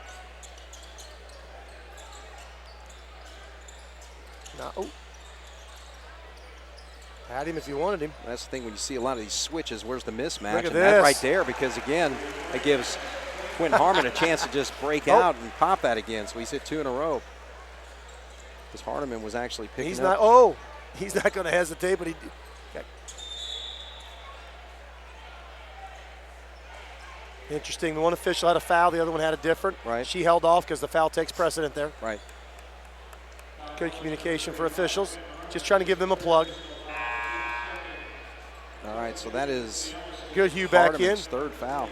Now, oh. Had him if you wanted him. That's the thing when you see a lot of these switches, where's the mismatch? Look at and that this. right there, because again, it gives Quentin Harmon a chance to just break out and pop that again. So he's hit 2 in a row. Because Hardiman was actually picking up. He's not going to hesitate, but he did. Okay. Interesting. The one official had a foul, the other one had a different. Right. She held off because the foul takes precedent there. Right. Good communication for officials. Just trying to give them a plug. All right, so that is good. Hugh back in. Hardiman's 3rd foul.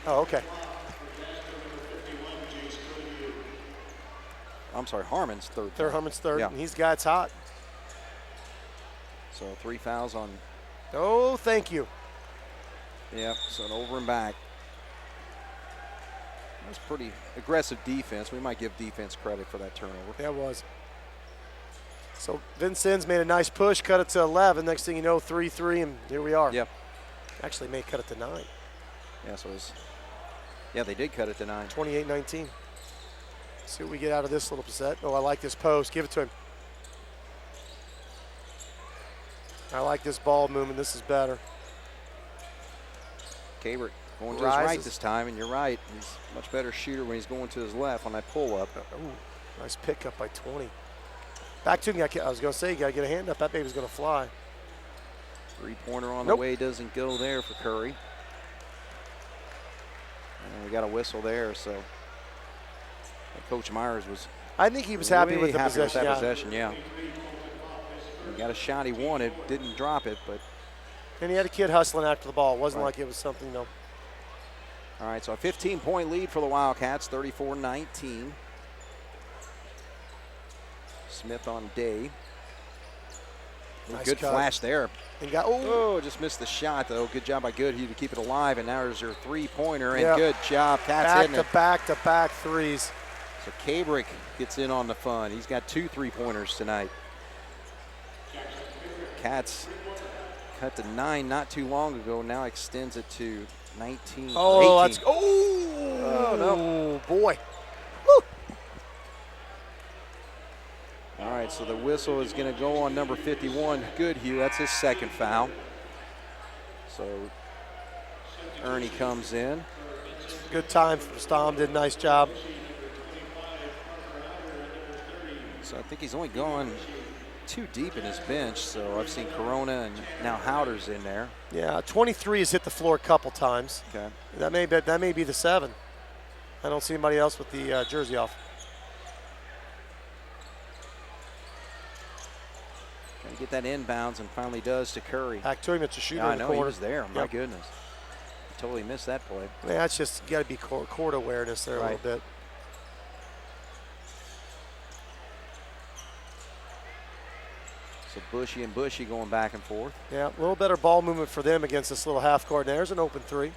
Oh, okay. I'm sorry, Harmon's 3rd foul. Harmon's 3rd, yeah. and he's got it's hot. So 3 fouls on. Oh, thank you. Yeah, so an over and back. That was pretty aggressive defense. We might give defense credit for that turnover. That was. So Vincennes made a nice push, cut it to 11. Next thing you know, 3-3, and here we are. Yep. Actually may cut it to 9. Yeah, so it was. Yeah, they did cut it to 9. 28-19. See what we get out of this little set. Oh, I like this post. Give it to him. I like this ball movement. This is better. Caber going to his right this time, and you're right. He's a much better shooter when he's going to his left on that pull-up. Ooh, nice pickup by 20. Back to me. I was going to say, you got to get a hand up. That baby's going to fly. 3-pointer on the way doesn't go there for Curry. And we got a whistle there, so Coach Myers was. I think he was happy with the happy possession. With that possession, yeah. He got a shot he wanted, didn't drop it, but. And he had a kid hustling after the ball. It wasn't like it was something, no. All right, so a 15-point lead for the Wildcats, 34-19. Smith on Day. Nice good cut. flash there. And got, just missed the shot, though. Good job by Goodhue to keep it alive, and now there's your 3-pointer, and good job. Cats hitting it. Back-to-back threes. So Cabrick gets in on the fun. He's got 2 3-pointers tonight. Cats cut to 9 not too long ago, now extends it to 19. Oh, 18. No, boy. All right, so the whistle is going to go on number 51, Goodhue. That's his 2nd foul. So Ernie comes in. Good time for Stom, did a nice job. So I think he's only gone 2 deep in his bench. So I've seen Corona and now Howder's in there. Yeah, 23 has hit the floor a couple times. Okay. That may be the 7. I don't see anybody else with the jersey off. Trying to get that inbounds and finally does to Curry. Back to him, it's a shooter yeah, in the I know corner. he was there. My goodness. Totally missed that play. Yeah, it's just got to be court awareness there a little bit. So Bushy and Bushy going back and forth. Yeah, a little better ball movement for them against this little half court. There's an open 3.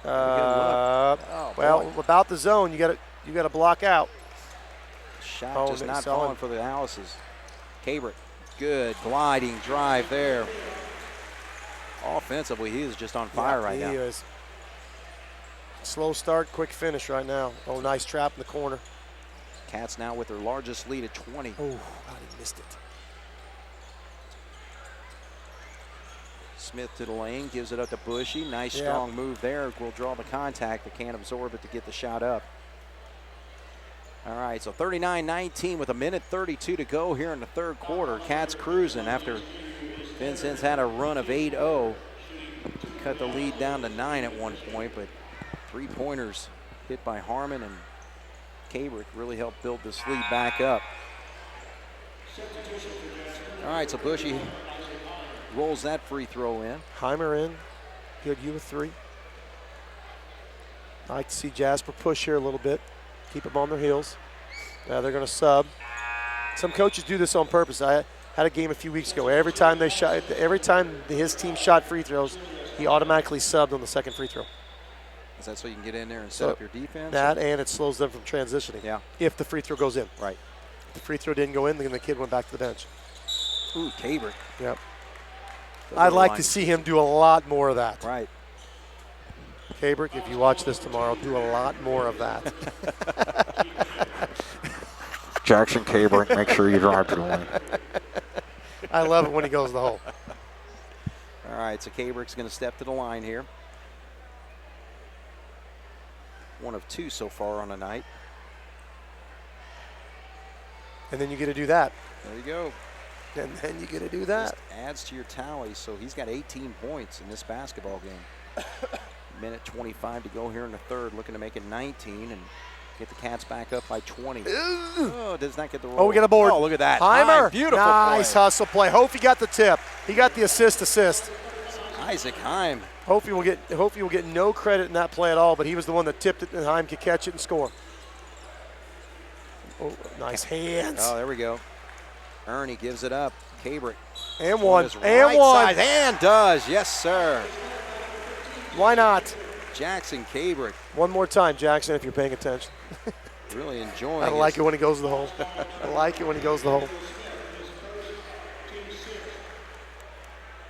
Well, about the zone, you got to block out. Shot just not falling for the Alices. Cabrick, good gliding drive there. Offensively, he is just on fire right now. He is. Slow start, quick finish right now. Oh, nice trap in the corner. Cats now with their largest lead at 20. Oh, God, he missed it. Smith to the lane, gives it up to Bushy. Nice, strong move there. Will draw the contact, but can't absorb it to get the shot up. All right, so 39-19 with 1:32 to go here in the third quarter. Cats cruising after Vincennes had a run of 8-0. Cut the lead down to 9 at one point, but three-pointers hit by Harmon and Cabrick really helped build this lead back up. All right, so Bushy rolls that free throw in. Heimer in. Good U with 3. I like to see Jasper push here a little bit. Keep them on their heels. Now they're going to sub. Some coaches do this on purpose. I had a game a few weeks ago. Every time his team shot free throws, he automatically subbed on the second free throw. Is that so you can get in there and set up your defense? That, and it slows them from transitioning. Yeah. If the free throw goes in. Right. If the free throw didn't go in, then the kid went back to the bench. Ooh, Cabrick. Yep. I'd like to see him do a lot more of that. Right. Cabrick, if you watch this tomorrow, do a lot more of that. Jackson Cabrick, make sure you drive to the lane. I love it when he goes to the hole. All right, so Cabrick's going to step to the line here. 1 of 2 so far on the night. And then you get to do that. There you go. And then you get to do that. Just adds to your tally. So he's got 18 points in this basketball game. Minute 25 to go here in the third. Looking to make it 19 and get the Cats back up by 20. Oh, does not get the roll. Oh, we get a board. Oh, look at that. Heimer. Beautiful nice play. hustle play. Hope he got the tip. He got the assist. Isaac Heim. Hope he will get no credit in that play at all, but he was the one that tipped it, and Heim could catch it and score. Oh, nice hands. Oh, there we go. Ernie gives it up. Cabrick. And one. And one. And does. Yes, sir. Why not? Jackson Cabrick. One more time, Jackson, if you're paying attention. Really enjoying I like it when he goes to the hole. I like it when he goes to the hole.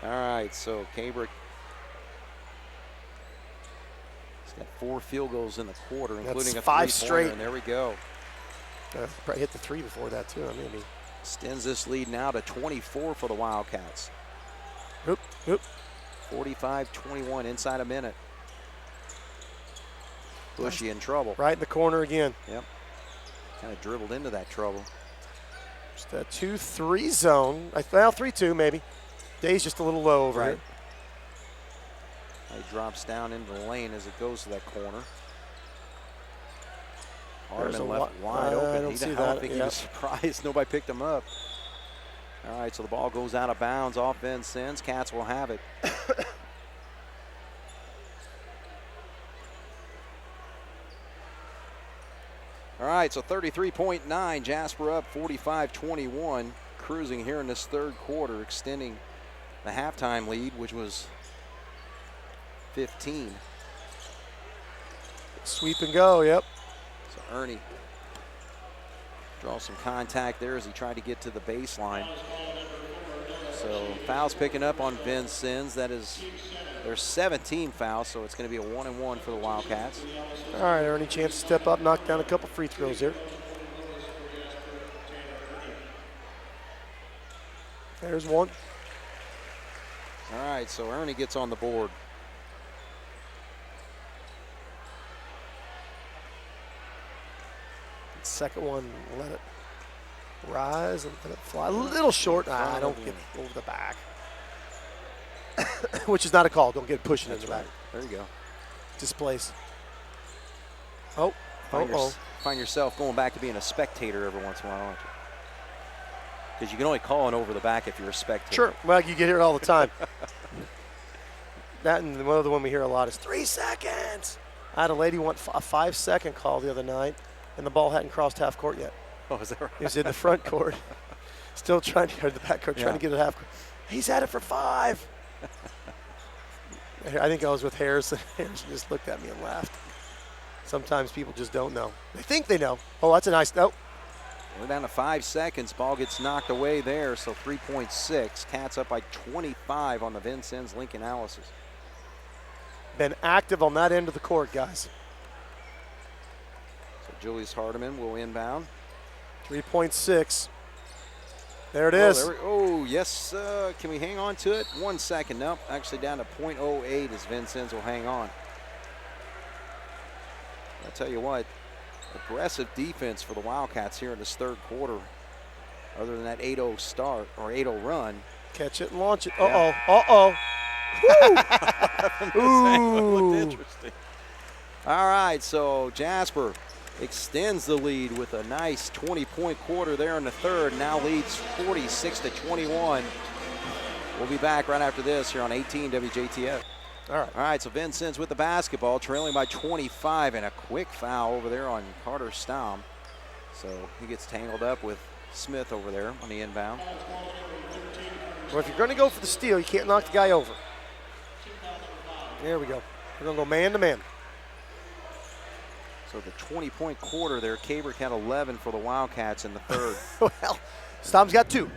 All right, so Cabrick. He's got 4 field goals in the quarter, including a 5 3-pointer, straight. and there we go. Probably hit the 3 before that, too. I mean, Extends this lead now to 24 for the Wildcats. Oop. 45-21 inside a minute. Bushy in trouble. Right in the corner again. Yep. Kind of dribbled into that trouble. Just a 2-3 zone. Well, 3-2 maybe. Day's just a little low over here. He drops down into the lane as it goes to that corner. Hardeman left wide open. I don't think he was surprised nobody picked him up. All right, so the ball goes out of bounds off Vincennes. Cats will have it. All right, so 33.9. Jasper up 45-21. Cruising here in this third quarter, extending the halftime lead, which was 15. Sweep and go, yep. So Ernie draws some contact there as he tried to get to the baseline. So fouls picking up on Vincennes. That is their 17 fouls, so it's going to be a 1-and-1 for the Wildcats. All right, Ernie, chance to step up, knock down a couple free throws here. There's one. All right, so Ernie gets on the board. Second one, let it rise and let it fly. A little short. I don't get over the back. Which is not a call. Don't get pushing in the back. There you go. Displace. Oh. Find yourself going back to being a spectator every once in a while, aren't you? Because you can only call an over the back if you're a spectator. Sure. Well, you get it all the time. That and the other one we hear a lot is 3 seconds. I had a lady want a 5-second call the other night, and the ball hadn't crossed half court yet. Oh, is that right? He was in the front court, still trying to, or the back court, trying to get it half court. He's had it for 5. I think I was with Harrison. Harrison just looked at me and laughed. Sometimes people just don't know. They think they know. Oh, that's a nice note. We're down to 5 seconds. Ball gets knocked away there, so 3.6. Cats up by 25 on the Vincennes link analysis. Been active on that end of the court, guys. So Julius Hardiman will inbound. 3.6. There it is. Oh, yes. Can we hang on to it? 1 second. Nope. Actually down to .08 as Vincennes will hang on. I'll tell you what, aggressive defense for the Wildcats here in this third quarter. Other than that 8-0 start or 8-0 run. Catch it and launch it. Yeah. Uh-oh. Ooh. Looked interesting. All right, so Jasper extends the lead with a nice 20-point quarter there in the third. Now leads 46-21. We'll be back right after this here on 18 WJTF. All right, so Vincennes with the basketball, trailing by 25, and a quick foul over there on Carter Stamm. So he gets tangled up with Smith over there on the inbound. Well, if you're going to go for the steal, you can't knock the guy over. There we go. We're going to go man-to-man. So the 20-point quarter there, Cabrick had 11 for the Wildcats in the third. Well, Stamm's got 2.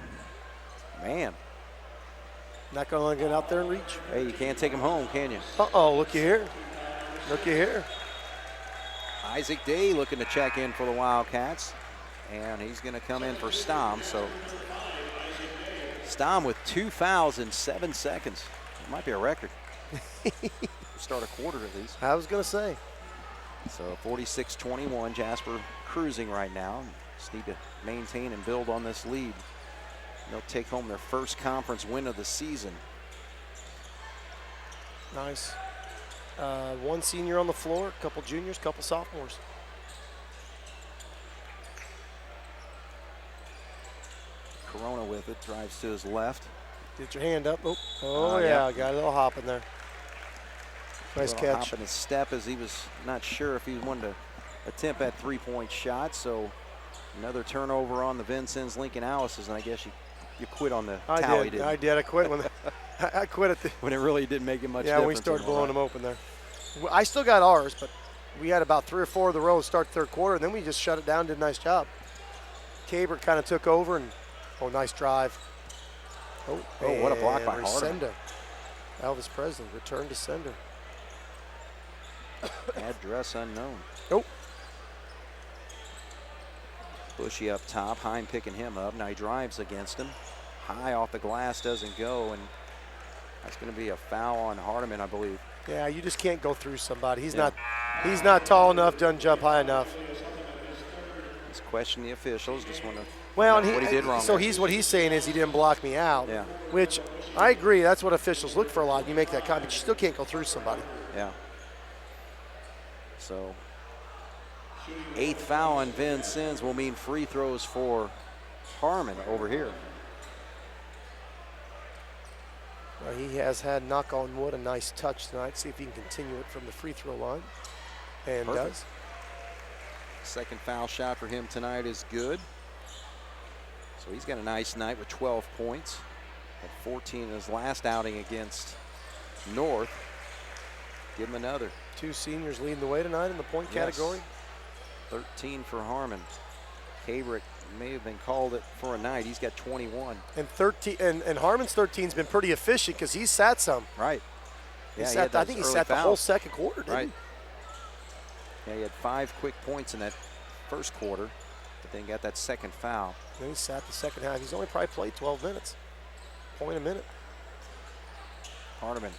Man. Not going to let him get out there and reach. Hey, you can't take him home, can you? Uh-oh, looky here. Looky here. Isaac Day looking to check in for the Wildcats. And he's going to come in for Stamm. So Stamm with 2 fouls in 7 seconds. It might be a record. Start a quarter at least. I was going to say. So 46-21, Jasper cruising right now. Just need to maintain and build on this lead. They'll take home their first conference win of the season. Nice. 1 senior on the floor, a couple juniors, couple sophomores. Corona with it, drives to his left. Get your hand up. Oh yeah, got a little hop in there. Nice catch. Hop in his step as he was not sure if he wanted to attempt that 3-point shot. So another turnover on the Vincennes link analysis, and I guess you quit on the tally, didn't you? I did. I quit when I quit at the when it really didn't make it much yeah, difference. we started blowing them open there. I still got ours, but we had about 3 or 4 of the rows start third quarter, and then we just shut it down, did a nice job. Caber kind of took over, and nice drive. Oh, what a block by Hardiman. Elvis Presley, return to sender. Address unknown. Nope. Bushy up top, Heim picking him up. Now he drives against him. High off the glass, doesn't go, and that's going to be a foul on Hardiman, I believe. Yeah, you just can't go through somebody. He's not tall enough, doesn't jump high enough. Just question the officials. Just want to what he did wrong. So what he's saying is he didn't block me out. Yeah. Which I agree. That's what officials look for a lot. You make that comment, but you still can't go through somebody. Yeah. So 8th foul on Vincennes will mean free throws for Harmon over here. Well, he has had, knock on wood, a nice touch tonight. See if he can continue it from the free throw line. And Perfect. does. Second foul shot for him tonight is good. So he's got a nice night with 12 points. Had 14 in his last outing against North. Give him another. 2 seniors leading the way tonight in the point category. 13 for Harmon. Cabrick may have been called it for a night. He's got 21. And 13 and Harmon's 13's been pretty efficient because he sat some. Right. Yeah, I think he sat the whole second quarter, didn't he? Yeah, he had 5 quick points in that first quarter, but then got that second foul. Then he sat the second half. He's only probably played 12 minutes. Point a minute. Hardiman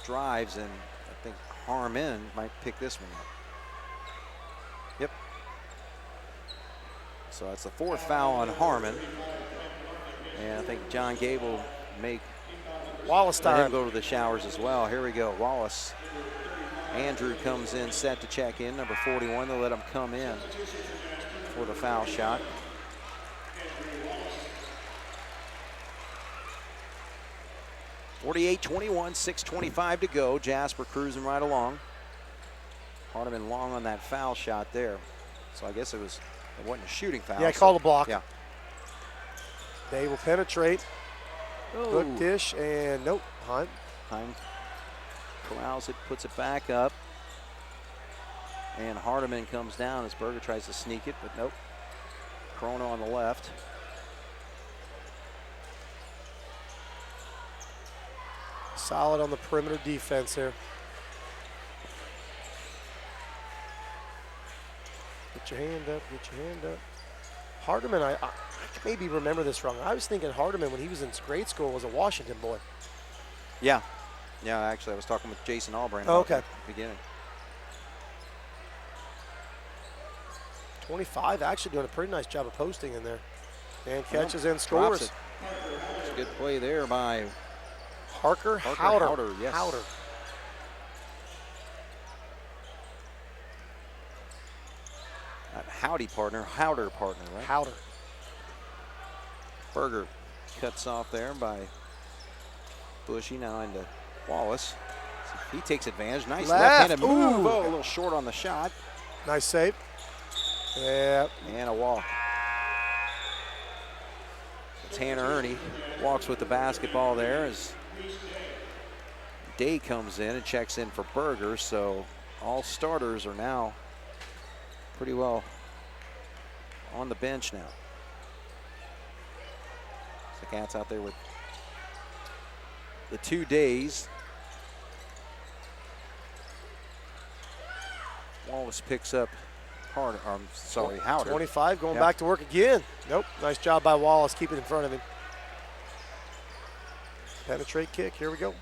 drives, and I think Harmon might pick this one up. Yep. So that's the 4th foul on Harmon. And I think John Gable make Wallace time. Him go to the showers as well. Here we go. Wallace. Andrew comes in set to check in, number 41. They'll let him come in for the foul shot. (48-21), 6:25 to go. Jasper cruising right along. Hardiman long on that foul shot there. So I guess it wasn't a shooting foul. Yeah, call the block. Yeah. They will penetrate. Hook dish, and nope. Heim corrals it, puts it back up. And Hardiman comes down as Berger tries to sneak it, but nope. Corona on the left. Solid on the perimeter defense here. Get your hand up, get your hand up. Hardiman, I maybe remember this wrong. I was thinking Hardiman when he was in grade school was a Washington boy. Yeah. Yeah, actually, I was talking with Jason Albright Oh, okay. at the beginning. 25, actually doing a pretty nice job of posting in there. And catches and scores. It's a good play there by Parker Howder. Yes. Howder. Not Howdy partner, Howder partner, right? Howder. Berger cuts off there by Bushy, now into Wallace. He takes advantage. Nice left-handed move. Oh, a little short on the shot. Nice save. Yeah. And a walk. Tanner Ernie walks with the basketball there as Day comes in and checks in for Berger. So all starters are now pretty well on the bench now. The Cats out there with the 2 days. Wallace picks up Howder. 25 going back to work again. Nope. Nice job by Wallace keeping in front of him. Penetrate kick. Here we go.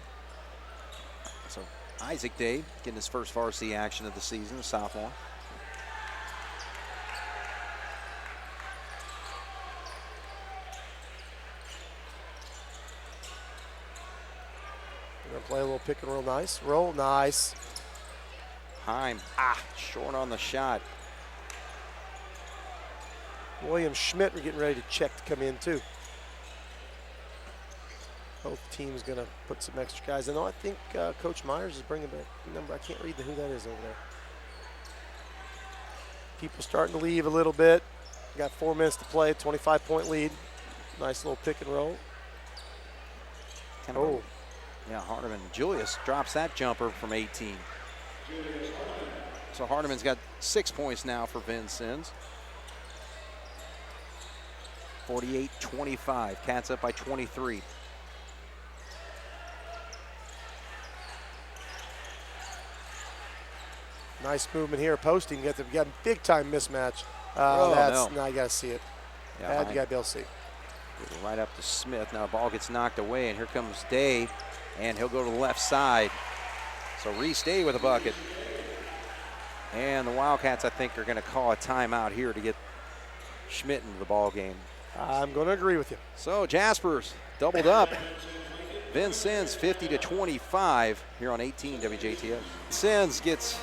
So Isaac Day getting his first varsity action of the season, a sophomore. We're going to play a little pick and roll. Nice. Roll. Nice. Heim, short on the shot. William Schmidt, we're getting ready to check to come in too. Both teams going to put some extra guys in. I think Coach Myers is bringing back a number. I can't read who that is over there. People starting to leave a little bit. Got 4 minutes to play, 25-point lead. Nice little pick and roll. Yeah, Hardiman. Julius drops that jumper from 18. So Hardiman's got 6 points now for Vincennes. 48-25. Cats up by 23. Nice movement here, posting. You got a big-time mismatch. No. Now you got to see it. Yeah, you got to be able to see. Right up to Smith. Now the ball gets knocked away, and here comes Day, and he'll go to the left side. So Reese Day with a bucket. And the Wildcats, I think, are going to call a timeout here to get Schmidt into the ball game. I'm going to agree with you. So Jasper's doubled up. Vincennes 50-25 here on 18 WJTF. Vincennes gets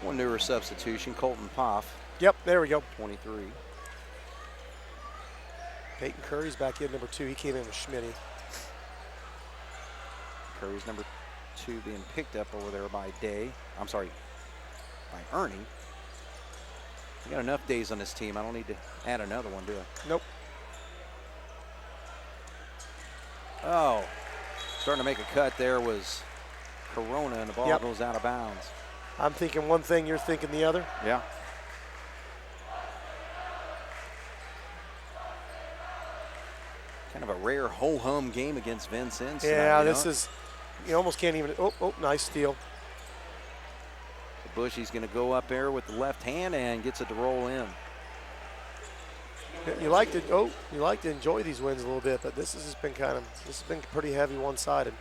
one newer substitution, Colton Poff. Yep, there we go. 23. Peyton Curry's back in, number 2. He came in with Schmitty. Curry's number 2 being picked up over there by Day. I'm sorry, by Ernie. We got enough days on this team. I don't need to add another one, do I? Nope. Oh, starting to make a cut there was Corona, and the ball goes out of bounds. I'm thinking one thing, you're thinking the other. Yeah. Kind of a rare ho-hum game against Vincennes. Yeah, this is, you almost can't even, nice steal. Bushy's going to go up there with the left hand and gets it to roll in. You like to enjoy these wins a little bit, but this has been pretty heavy one-sided.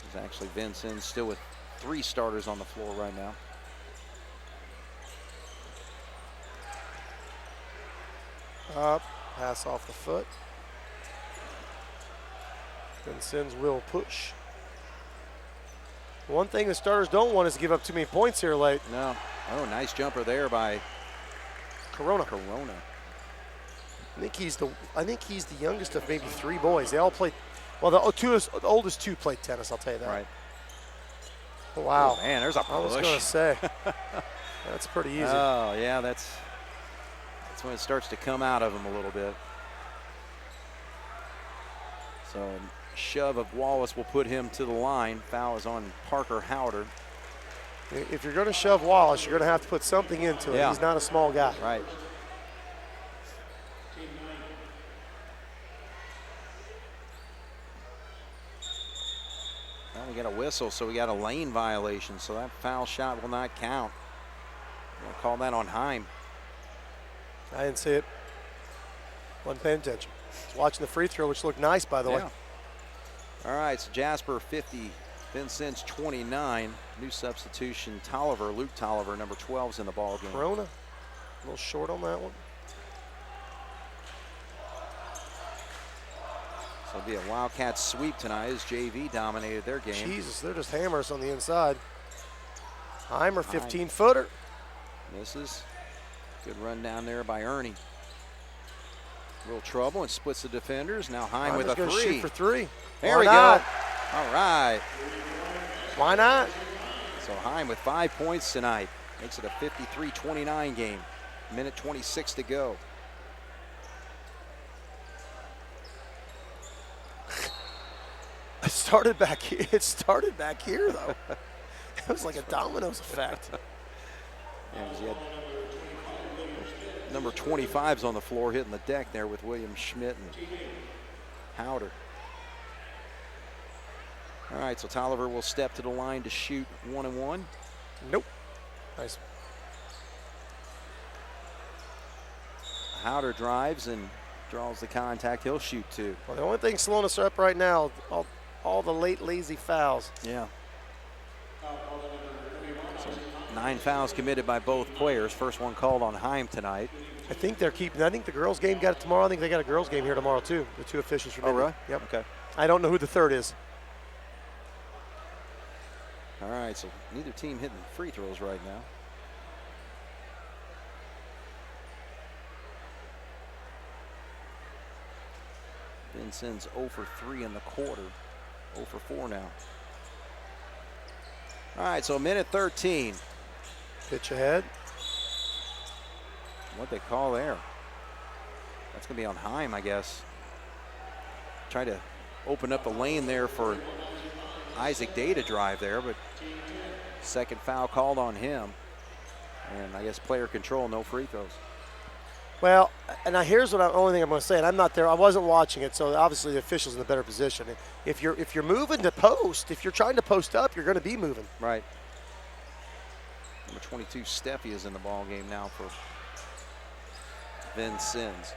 It's actually Vincennes still with 3 starters on the floor right now. Up, pass off the foot. Vincennes will push. One thing the starters don't want is to give up too many points here late. No. Oh, nice jumper there by Corona. I think he's the youngest of maybe 3 boys. They all played. Well, the oldest 2 played tennis. I'll tell you that. Right. Wow. Oh, man, there's a push. I was going to say that's pretty easy. Oh yeah, that's when it starts to come out of him a little bit. So a shove of Wallace will put him to the line. Foul is on Parker Howder. If you're going to shove Wallace, you're going to have to put something into it. Yeah. He's not a small guy. Right. Well, we got a whistle, so we got a lane violation, so that foul shot will not count. We'll call that on Heim. I didn't see it. Wasn't paying attention. Was watching the free throw, which looked nice, by the way. All right, so Jasper 50, Vincennes 29. New substitution, Luke Tolliver, number 12's in the ball game. Corona, a little short on that one. So it'll be a Wildcats sweep tonight as JV dominated their game. Jesus, they're just hammers on the inside. Heimer, 15-footer. Misses. Good run down there by Ernie. Real trouble and splits the defenders. Now Heim with a gonna three. Shoot for three. There Why we not? go. All right. Why not? So Heim with 5 points tonight. Makes it a 53-29 game. Minute 26 to go. It started back here. It started back here, though. It was like a dominoes effect. Yeah, 'cause you had number 25's on the floor hitting the deck there with William Schmidt and Howder. All right, so Tolliver will step to the line to shoot 1-1. Nope. Nice. Howder drives and draws the contact. He'll shoot two. Well, the only thing slowing us up right now, all the late lazy fouls. Yeah. So 9 fouls committed by both players. First one called on Heim tonight. I think they're keeping. I think the girls' game got it tomorrow. I think they got a girls' game here tomorrow too. The two officials from. Oh, really? Yep. Okay. I don't know who the third is. All right, so neither team hitting free throws right now. Vincennes 0 for 3 in the quarter. 0 for 4 now. All right, so minute 13. Pitch ahead. What they call there? That's going to be on Heim, I guess. Try to open up the lane there for Isaac Day to drive there, but second foul called on him. And I guess player control, no free throws. Well, and now here's what only thing I'm going to say, and I'm not there. I wasn't watching it, so obviously the official's in a better position. If you're moving to post, if you're trying to post up, you're going to be moving. Right. Number 22, Steffi, is in the ball game now for Vincennes.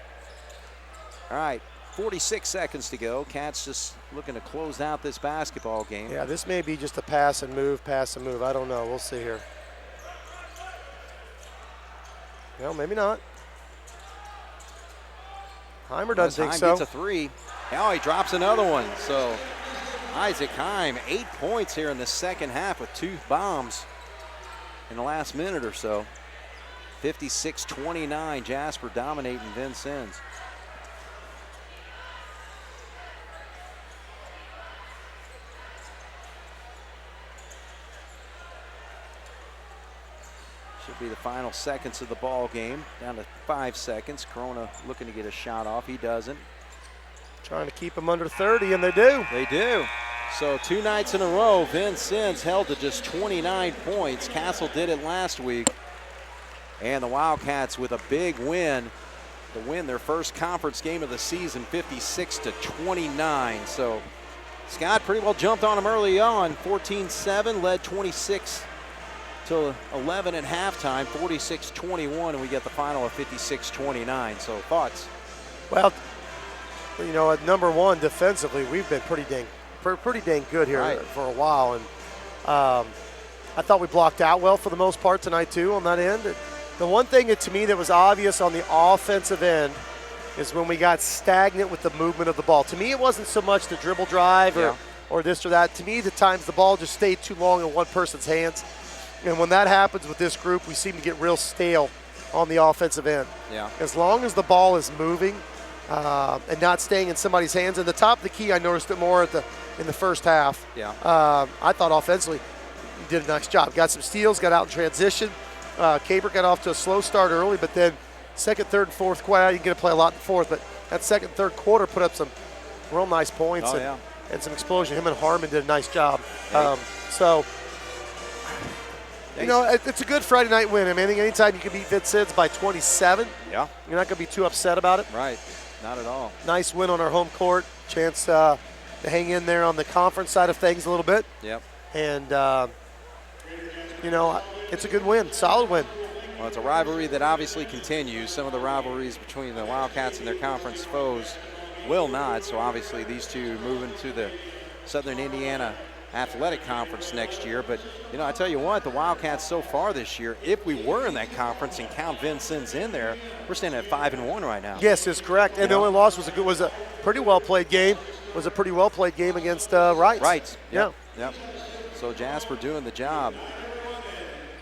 All right, 46 seconds to go. Cats just looking to close out this basketball game. Yeah, this may be just a pass and move. I don't know. We'll see here. Well, maybe not. Heimer doesn't think so. Heim gets a three. Now he drops another one. So Isaac Heim, 8 points here in the second half with 2 bombs in the last minute or so. 56-29, Jasper dominating Vincennes. Should be the final seconds of the ball game. Down to 5 seconds. Corona looking to get a shot off. He doesn't. Trying to keep them under 30, and they do. They do. So 2 nights in a row, Vincennes held to just 29 points. Castle did it last week. And the Wildcats with a big win to win their first conference game of the season, 56-29. So Scott pretty well jumped on them early on. 14-7, led 26 till 11 at halftime, 46-21, and we get the final of 56-29. So thoughts? Well, you know, at number one defensively, we've been pretty dang good here for a while, and I thought we blocked out well for the most part tonight too on that end. The one thing to me that was obvious on the offensive end is when we got stagnant with the movement of the ball. To me, it wasn't so much the dribble drive or this or that. To me, the times the ball just stayed too long in one person's hands. And when that happens with this group, we seem to get real stale on the offensive end. Yeah. As long as the ball is moving and not staying in somebody's hands. And the top of the key, I noticed it more in the first half. Yeah. I thought offensively he did a nice job. Got some steals, got out in transition. Caber got off to a slow start early, but then second, third, and fourth quarter, I didn't get to play a lot in the fourth, but that second, third quarter put up some real nice points and some explosion. Him and Harmon did a nice job. So You know, it's a good Friday night win. I mean, I think anytime you can beat Vincennes by 27, yeah, you're not going to be too upset about it. Right, not at all. Nice win on our home court. Chance to hang in there on the conference side of things a little bit. Yep. And, you know, it's a good win, solid win. Well, it's a rivalry that obviously continues. Some of the rivalries between the Wildcats and their conference foes will not. So obviously these two move into the Southern Indiana Athletic Conference next year. But, you know, I tell you what, the Wildcats so far this year, if we were in that conference and count Vincennes in there, we're standing at 5-1 right now. Yes, that's correct. And the only loss was a pretty well played game. Was a pretty well played game against Wright. Right. Yeah. Yep. So Jasper doing the job.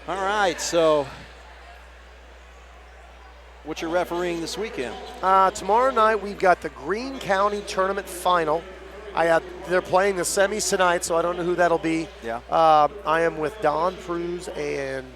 All right. So what's your refereeing this weekend? Tomorrow night we've got the Greene County Tournament Final. They're playing the semis tonight, so I don't know who that'll be. Yeah. I am with Don Pruz and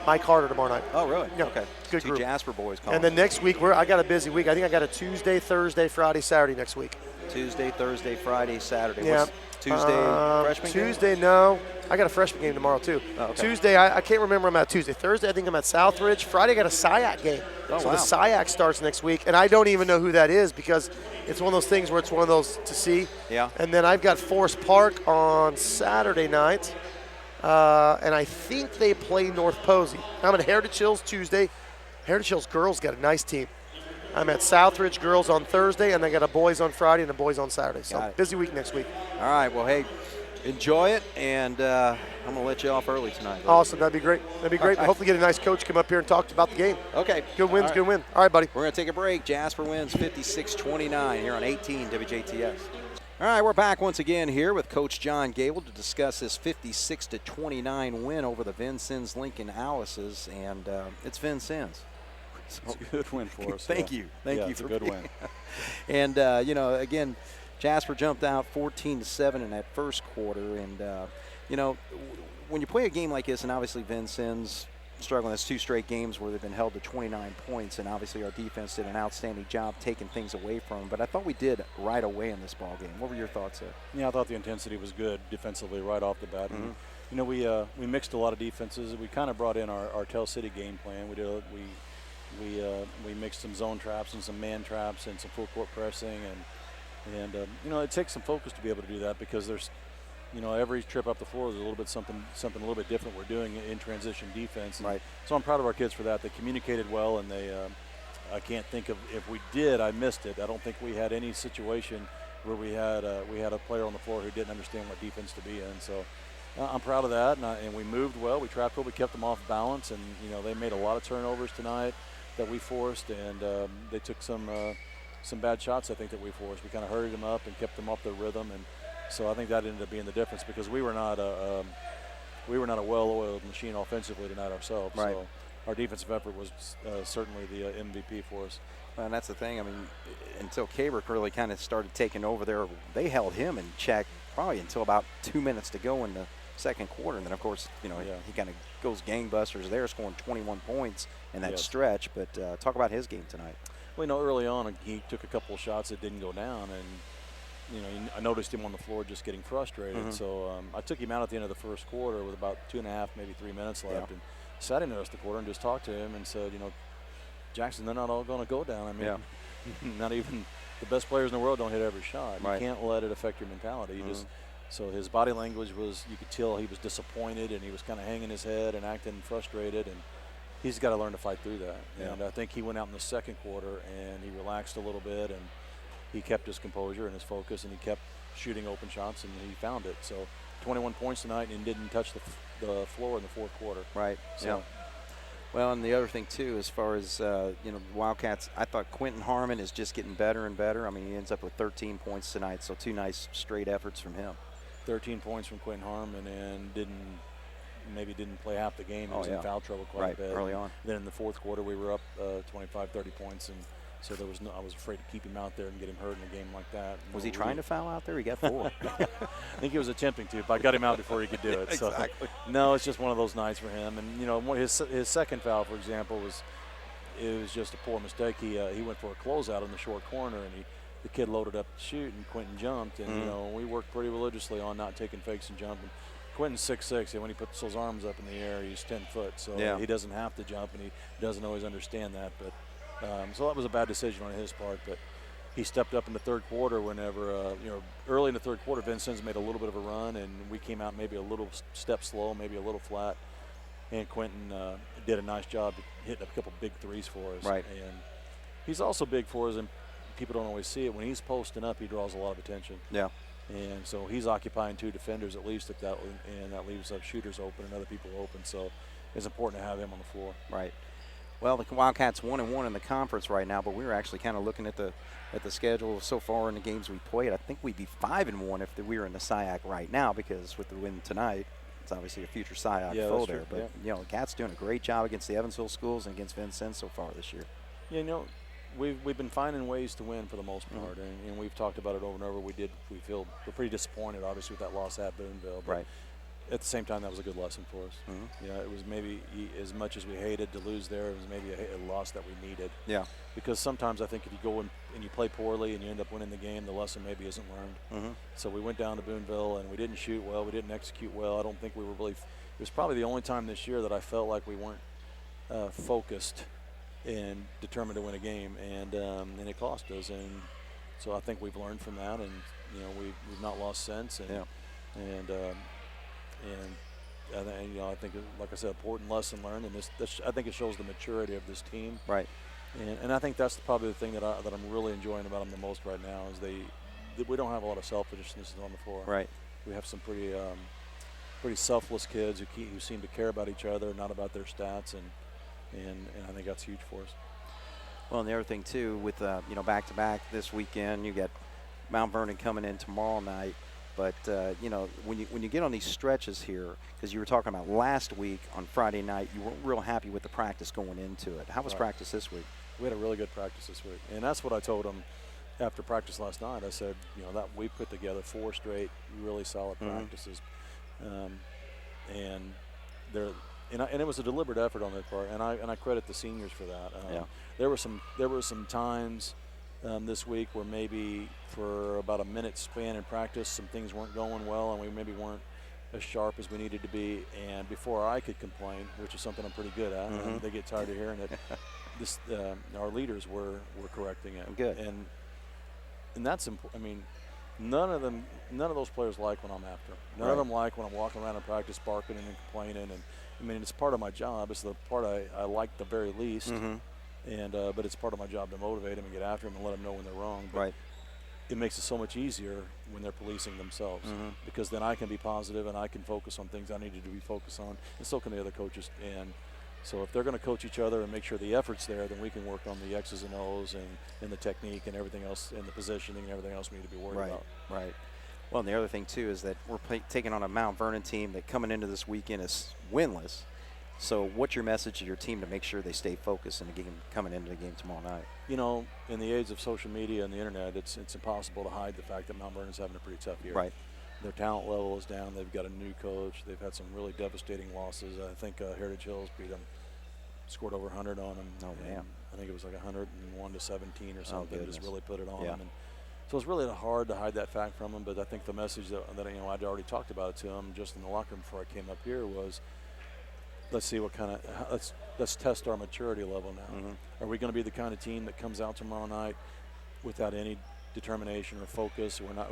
Mike Carter tomorrow night. Oh, really? Yeah. Okay. Good Two group. Jasper boys calling. And then next week, I got a busy week. I think I got a Tuesday, Thursday, Friday, Saturday next week. Tuesday, Thursday, Friday, Saturday. Yeah. What's Tuesday, freshman game? Tuesday, no. I got a freshman game tomorrow, too. Oh, okay. Tuesday, I can't remember I'm at Tuesday. Thursday, I think I'm at Southridge. Friday, I got a SIAC game. Oh, so wow. the SIAC starts next week, and I don't even know who that is because it's one of those things where it's one of those to see. Yeah. And then I've got Forest Park on Saturday night, and I think they play North Posey. I'm at Heritage Hills Tuesday. Heritage Hills girls got a nice team. I'm at Southridge girls on Thursday, and I got a boys on Friday and a boys on Saturday. So busy week next week. All right. Well, hey, enjoy it, and I'm going to let you off early tonight. Awesome. That'd be great. That'd be great. Right. Hopefully get a nice coach come up here and talk about the game. Okay. Good wins, All good win. All right, buddy. We're going to take a break. Jasper wins 56-29 here on 18 WJTS. All right, we're back once again here with Coach John Gable to discuss this 56-29 win over the Vincennes Lincoln Alices, and it's Vincennes. It's a good win for us. Thank you. Thank you it's for a good being- win. And, you know, again, Jasper jumped out 14-7 in that first quarter. And, you know, when you play a game like this, and obviously Vincennes struggling, that's two straight games where they've been held to 29 points. And obviously our defense did an outstanding job taking things away from them. But I thought we did right away in this ball game. What were your thoughts there? Yeah, I thought the intensity was good defensively right off the bat. Mm-hmm. And, you know, we mixed a lot of defenses. We kind of brought in our Tell City game plan. We mixed some zone traps and some man traps and some full court pressing, and you know, it takes some focus to be able to do that because there's, you know, every trip up the floor is a little bit something a little bit different we're doing in transition defense. And right. So I'm proud of our kids for that. They communicated well, and they I can't think of, if we did, I missed it. I don't think we had any situation where we had a player on the floor who didn't understand what defense to be in. So I'm proud of that, and we moved well. We trapped well. We kept them off balance, and you know, they made a lot of turnovers tonight that we forced, and they took some bad shots, I think, that we forced. We kind of hurried them up and kept them off their rhythm, and so I think that ended up being the difference because we were not a well-oiled machine offensively tonight ourselves. Right. So our defensive effort was certainly the MVP for us. And that's the thing. I mean, until Kabrick really kind of started taking over there, they held him in check probably until about 2 minutes to go in the second quarter. And then, of course, you know, he kind of goes gangbusters there, scoring 21 points in that stretch. But talk about his game tonight. Well, you know, early on he took a couple of shots that didn't go down, and you know, I noticed him on the floor just getting frustrated. Mm-hmm. So I took him out at the end of the first quarter with about 2.5, maybe 3 minutes left, and sat in the rest of the quarter and just talked to him and said, you know, Jackson, they're not all going to go down. I mean, not even the best players in the world don't hit every shot. Right. You can't let it affect your mentality. You just so his body language was, you could tell he was disappointed, and he was kind of hanging his head and acting frustrated, and he's got to learn to fight through that. Yeah. And I think he went out in the second quarter and he relaxed a little bit, and he kept his composure and his focus, and he kept shooting open shots, and he found it. So 21 points tonight and didn't touch the floor in the fourth quarter. Right. So. Yeah. Well, and the other thing, too, as far as, you know, the Wildcats, I thought Quentin Harmon is just getting better and better. I mean, he ends up with 13 points tonight, so 2 nice straight efforts from him. 13 points from Quentin Harmon, and maybe didn't play half the game. He was in foul trouble quite a bit. Early on. Then in the fourth quarter, we were up 25, 30 points, and so there was I was afraid to keep him out there and get him hurt in a game like that. Was he trying to foul out there? He got 4. I think he was attempting to, but I got him out before he could do it. Exactly. So, no, it's just one of those nights for him. And you know, his second foul, for example, was just a poor mistake. He went for a closeout in the short corner, and the kid loaded up to shoot, and Quentin jumped. And you know, we worked pretty religiously on not taking fakes and jumping. Quentin's 6'6", and when he puts those arms up in the air, he's 10 foot. So he doesn't have to jump, and he doesn't always understand that. But so that was a bad decision on his part. But he stepped up in the third quarter whenever, early in the third quarter, Vincennes made a little bit of a run, and we came out maybe a little step slow, maybe a little flat. And Quentin did a nice job hitting a couple big threes for us. Right. And he's also big for us, and people don't always see it. When he's posting up, he draws a lot of attention. Yeah. And so he's occupying 2 defenders at least, and that leaves shooters open and other people open. So it's important to have him on the floor. Right. Well, the Wildcats 1-1 in the conference right now, but we were actually kind of looking at the schedule so far in the games we played. I think we'd be 5-1 if we were in the SIAC right now, because with the win tonight, it's obviously a future SIAC foe there. But the Cats doing a great job against the Evansville schools and against Vincennes so far this year. Yeah, we've been finding ways to win for the most part, and we've talked about it over and over. We're pretty disappointed, obviously, with that loss at Boonville. But at the same time, that was a good lesson for us. It was maybe, as much as we hated to lose there, it was maybe a loss that we needed. Yeah. Because sometimes I think if you go and you play poorly and you end up winning the game, the lesson maybe isn't learned. So we went down to Boonville and we didn't shoot well, we didn't execute well. I don't think we were really. It was probably the only time this year that I felt like we weren't focused and determined to win a game, and it cost us. And so I think we've learned from that, and we've not lost since. And I think, like I said, important lesson learned, and I think it shows the maturity of this team. Right. And I think that's probably the thing that I'm really enjoying about them the most right now is we don't have a lot of selfishness on the floor. Right. We have some pretty selfless kids who seem to care about each other, not about their stats, and I think that's huge for us. Well, and the other thing too, with back-to-back this weekend, you got Mount Vernon coming in tomorrow night. But when you get on these stretches here, because you were talking about last week on Friday night, you weren't real happy with the practice going into it. How was practice this week? We had a really good practice this week, and that's what I told them after practice last night. I said, that we put together 4 straight really solid practices, and it was a deliberate effort on their part, and I credit the seniors for that. There were some times this week where maybe for about a minute span in practice, some things weren't going well, and we maybe weren't as sharp as we needed to be. And before I could complain, which is something I'm pretty good at, and they get tired of hearing it. Our leaders were correcting it. Good. And that's important. I mean, none of those players like when I'm after them. None of them like when I'm walking around in practice barking and complaining. And I mean, it's part of my job. It's the part I like the very least. But it's part of my job to motivate them and get after them and let them know when they're wrong. But it makes it so much easier when they're policing themselves, because then I can be positive and I can focus on things I needed to be focused on, and so can the other coaches. And so if they're going to coach each other and make sure the effort's there, then we can work on the X's and O's and the technique and everything else, and the positioning and everything else we need to be worried about. Right. Well, and the other thing, too, is that we're taking on a Mount Vernon team that coming into this weekend is winless. So what's your message to your team to make sure they stay focused in the game coming into the game tomorrow night? In the age of social media and the internet, it's impossible to hide the fact that Mount Vernon's having a pretty tough year. Right. Their talent level is down. They've got a new coach. They've had some really devastating losses. I think Heritage Hills beat them, scored over 100 on them. Oh, damn. I think it was like 101 to 17 or something. Oh, just really put it on them. And so it's really hard to hide that fact from them. But I think the message that I'd already talked about it to them just in the locker room before I came up here was, let's see what kind of let's test our maturity level now. Are we going to be the kind of team that comes out tomorrow night without any determination or focus? We're not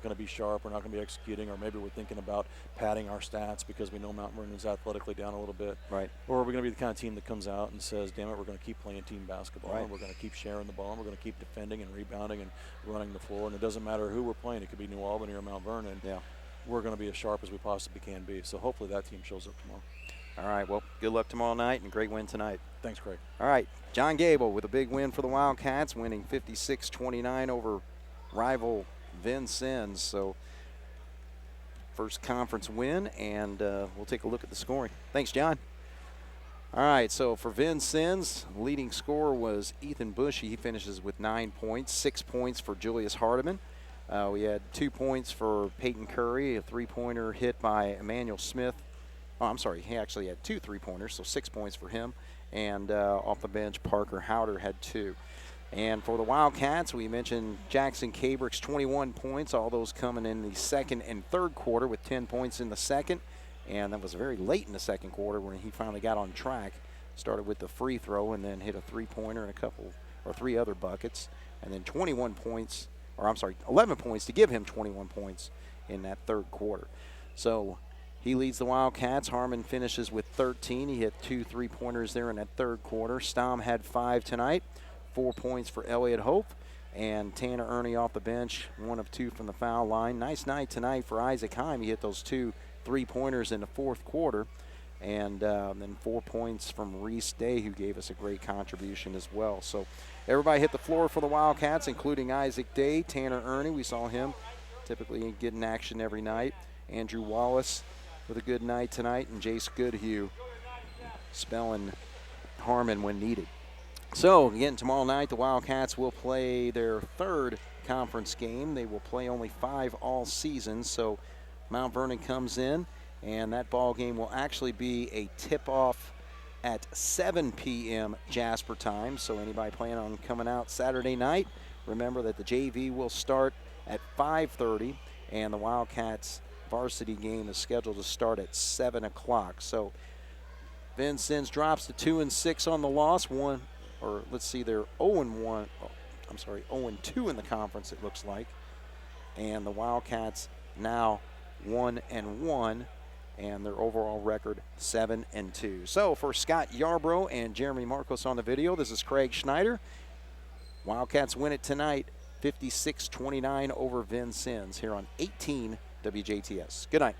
going to be sharp. We're not going to be executing, or maybe we're thinking about padding our stats because we know Mount Vernon is athletically down a little bit. Right. Or are we going to be the kind of team that comes out and says, "Damn it, we're going to keep playing team basketball. And we're going to keep sharing the ball. And we're going to keep defending and rebounding and running the floor. And it doesn't matter who we're playing. It could be New Albany or Mount Vernon. Yeah. We're going to be as sharp as we possibly can be." So hopefully that team shows up tomorrow. All right, well, good luck tomorrow night and a great win tonight. Thanks, Craig. All right, John Gable with a big win for the Wildcats, winning 56-29 over rival Vincennes. So first conference win, and we'll take a look at the scoring. Thanks, John. All right, so for Vincennes, leading scorer was Ethan Bushy. He finishes with 9 points, 6 points for Julius Hardiman. We had 2 points for Peyton Curry, a three-pointer hit by Emmanuel Smith. Oh, I'm sorry, he actually had 2 3-pointers, so 6 points for him. And off the bench, Parker Howder had 2. And for the Wildcats, we mentioned Jackson Cabrick's 21 points, all those coming in the second and third quarter with 10 points in the second. And that was very late in the second quarter when he finally got on track. Started with the free throw and then hit a three-pointer and three other buckets. And then 11 points to give him 21 points in that third quarter. So he leads the Wildcats. Harmon finishes with 13. He hit 2 3-pointers there in that third quarter. Stom had 5 tonight. 4 points for Elliott Hope. And Tanner Ernie off the bench, 1 of 2 from the foul line. Nice night tonight for Isaac Heim. He hit those 2 3-pointers in the fourth quarter. And then 4 points from Reese Day, who gave us a great contribution as well. So everybody hit the floor for the Wildcats, including Isaac Day, Tanner Ernie. We saw him typically getting action every night. Andrew Wallace with a good night tonight, and Jace Goodhue spelling Harmon when needed. So again, tomorrow night the Wildcats will play their third conference game. They will play only 5 all season. So Mount Vernon comes in, and that ball game will actually be a tip-off at 7 p.m. Jasper time. So anybody planning on coming out Saturday night, remember that the JV will start at 5:30, and the Wildcats varsity game is scheduled to start at 7 o'clock. So Vincennes drops to 2-6 on the loss. They're 0-1. I'm sorry, 0-2 in the conference, it looks like. And the Wildcats now 1-1, and their overall record 7-2. So for Scott Yarbrough and Jeremy Marcos on the video, this is Craig Schneider. Wildcats win it tonight, 56-29 over Vincennes here on 18 WJTS. Good night.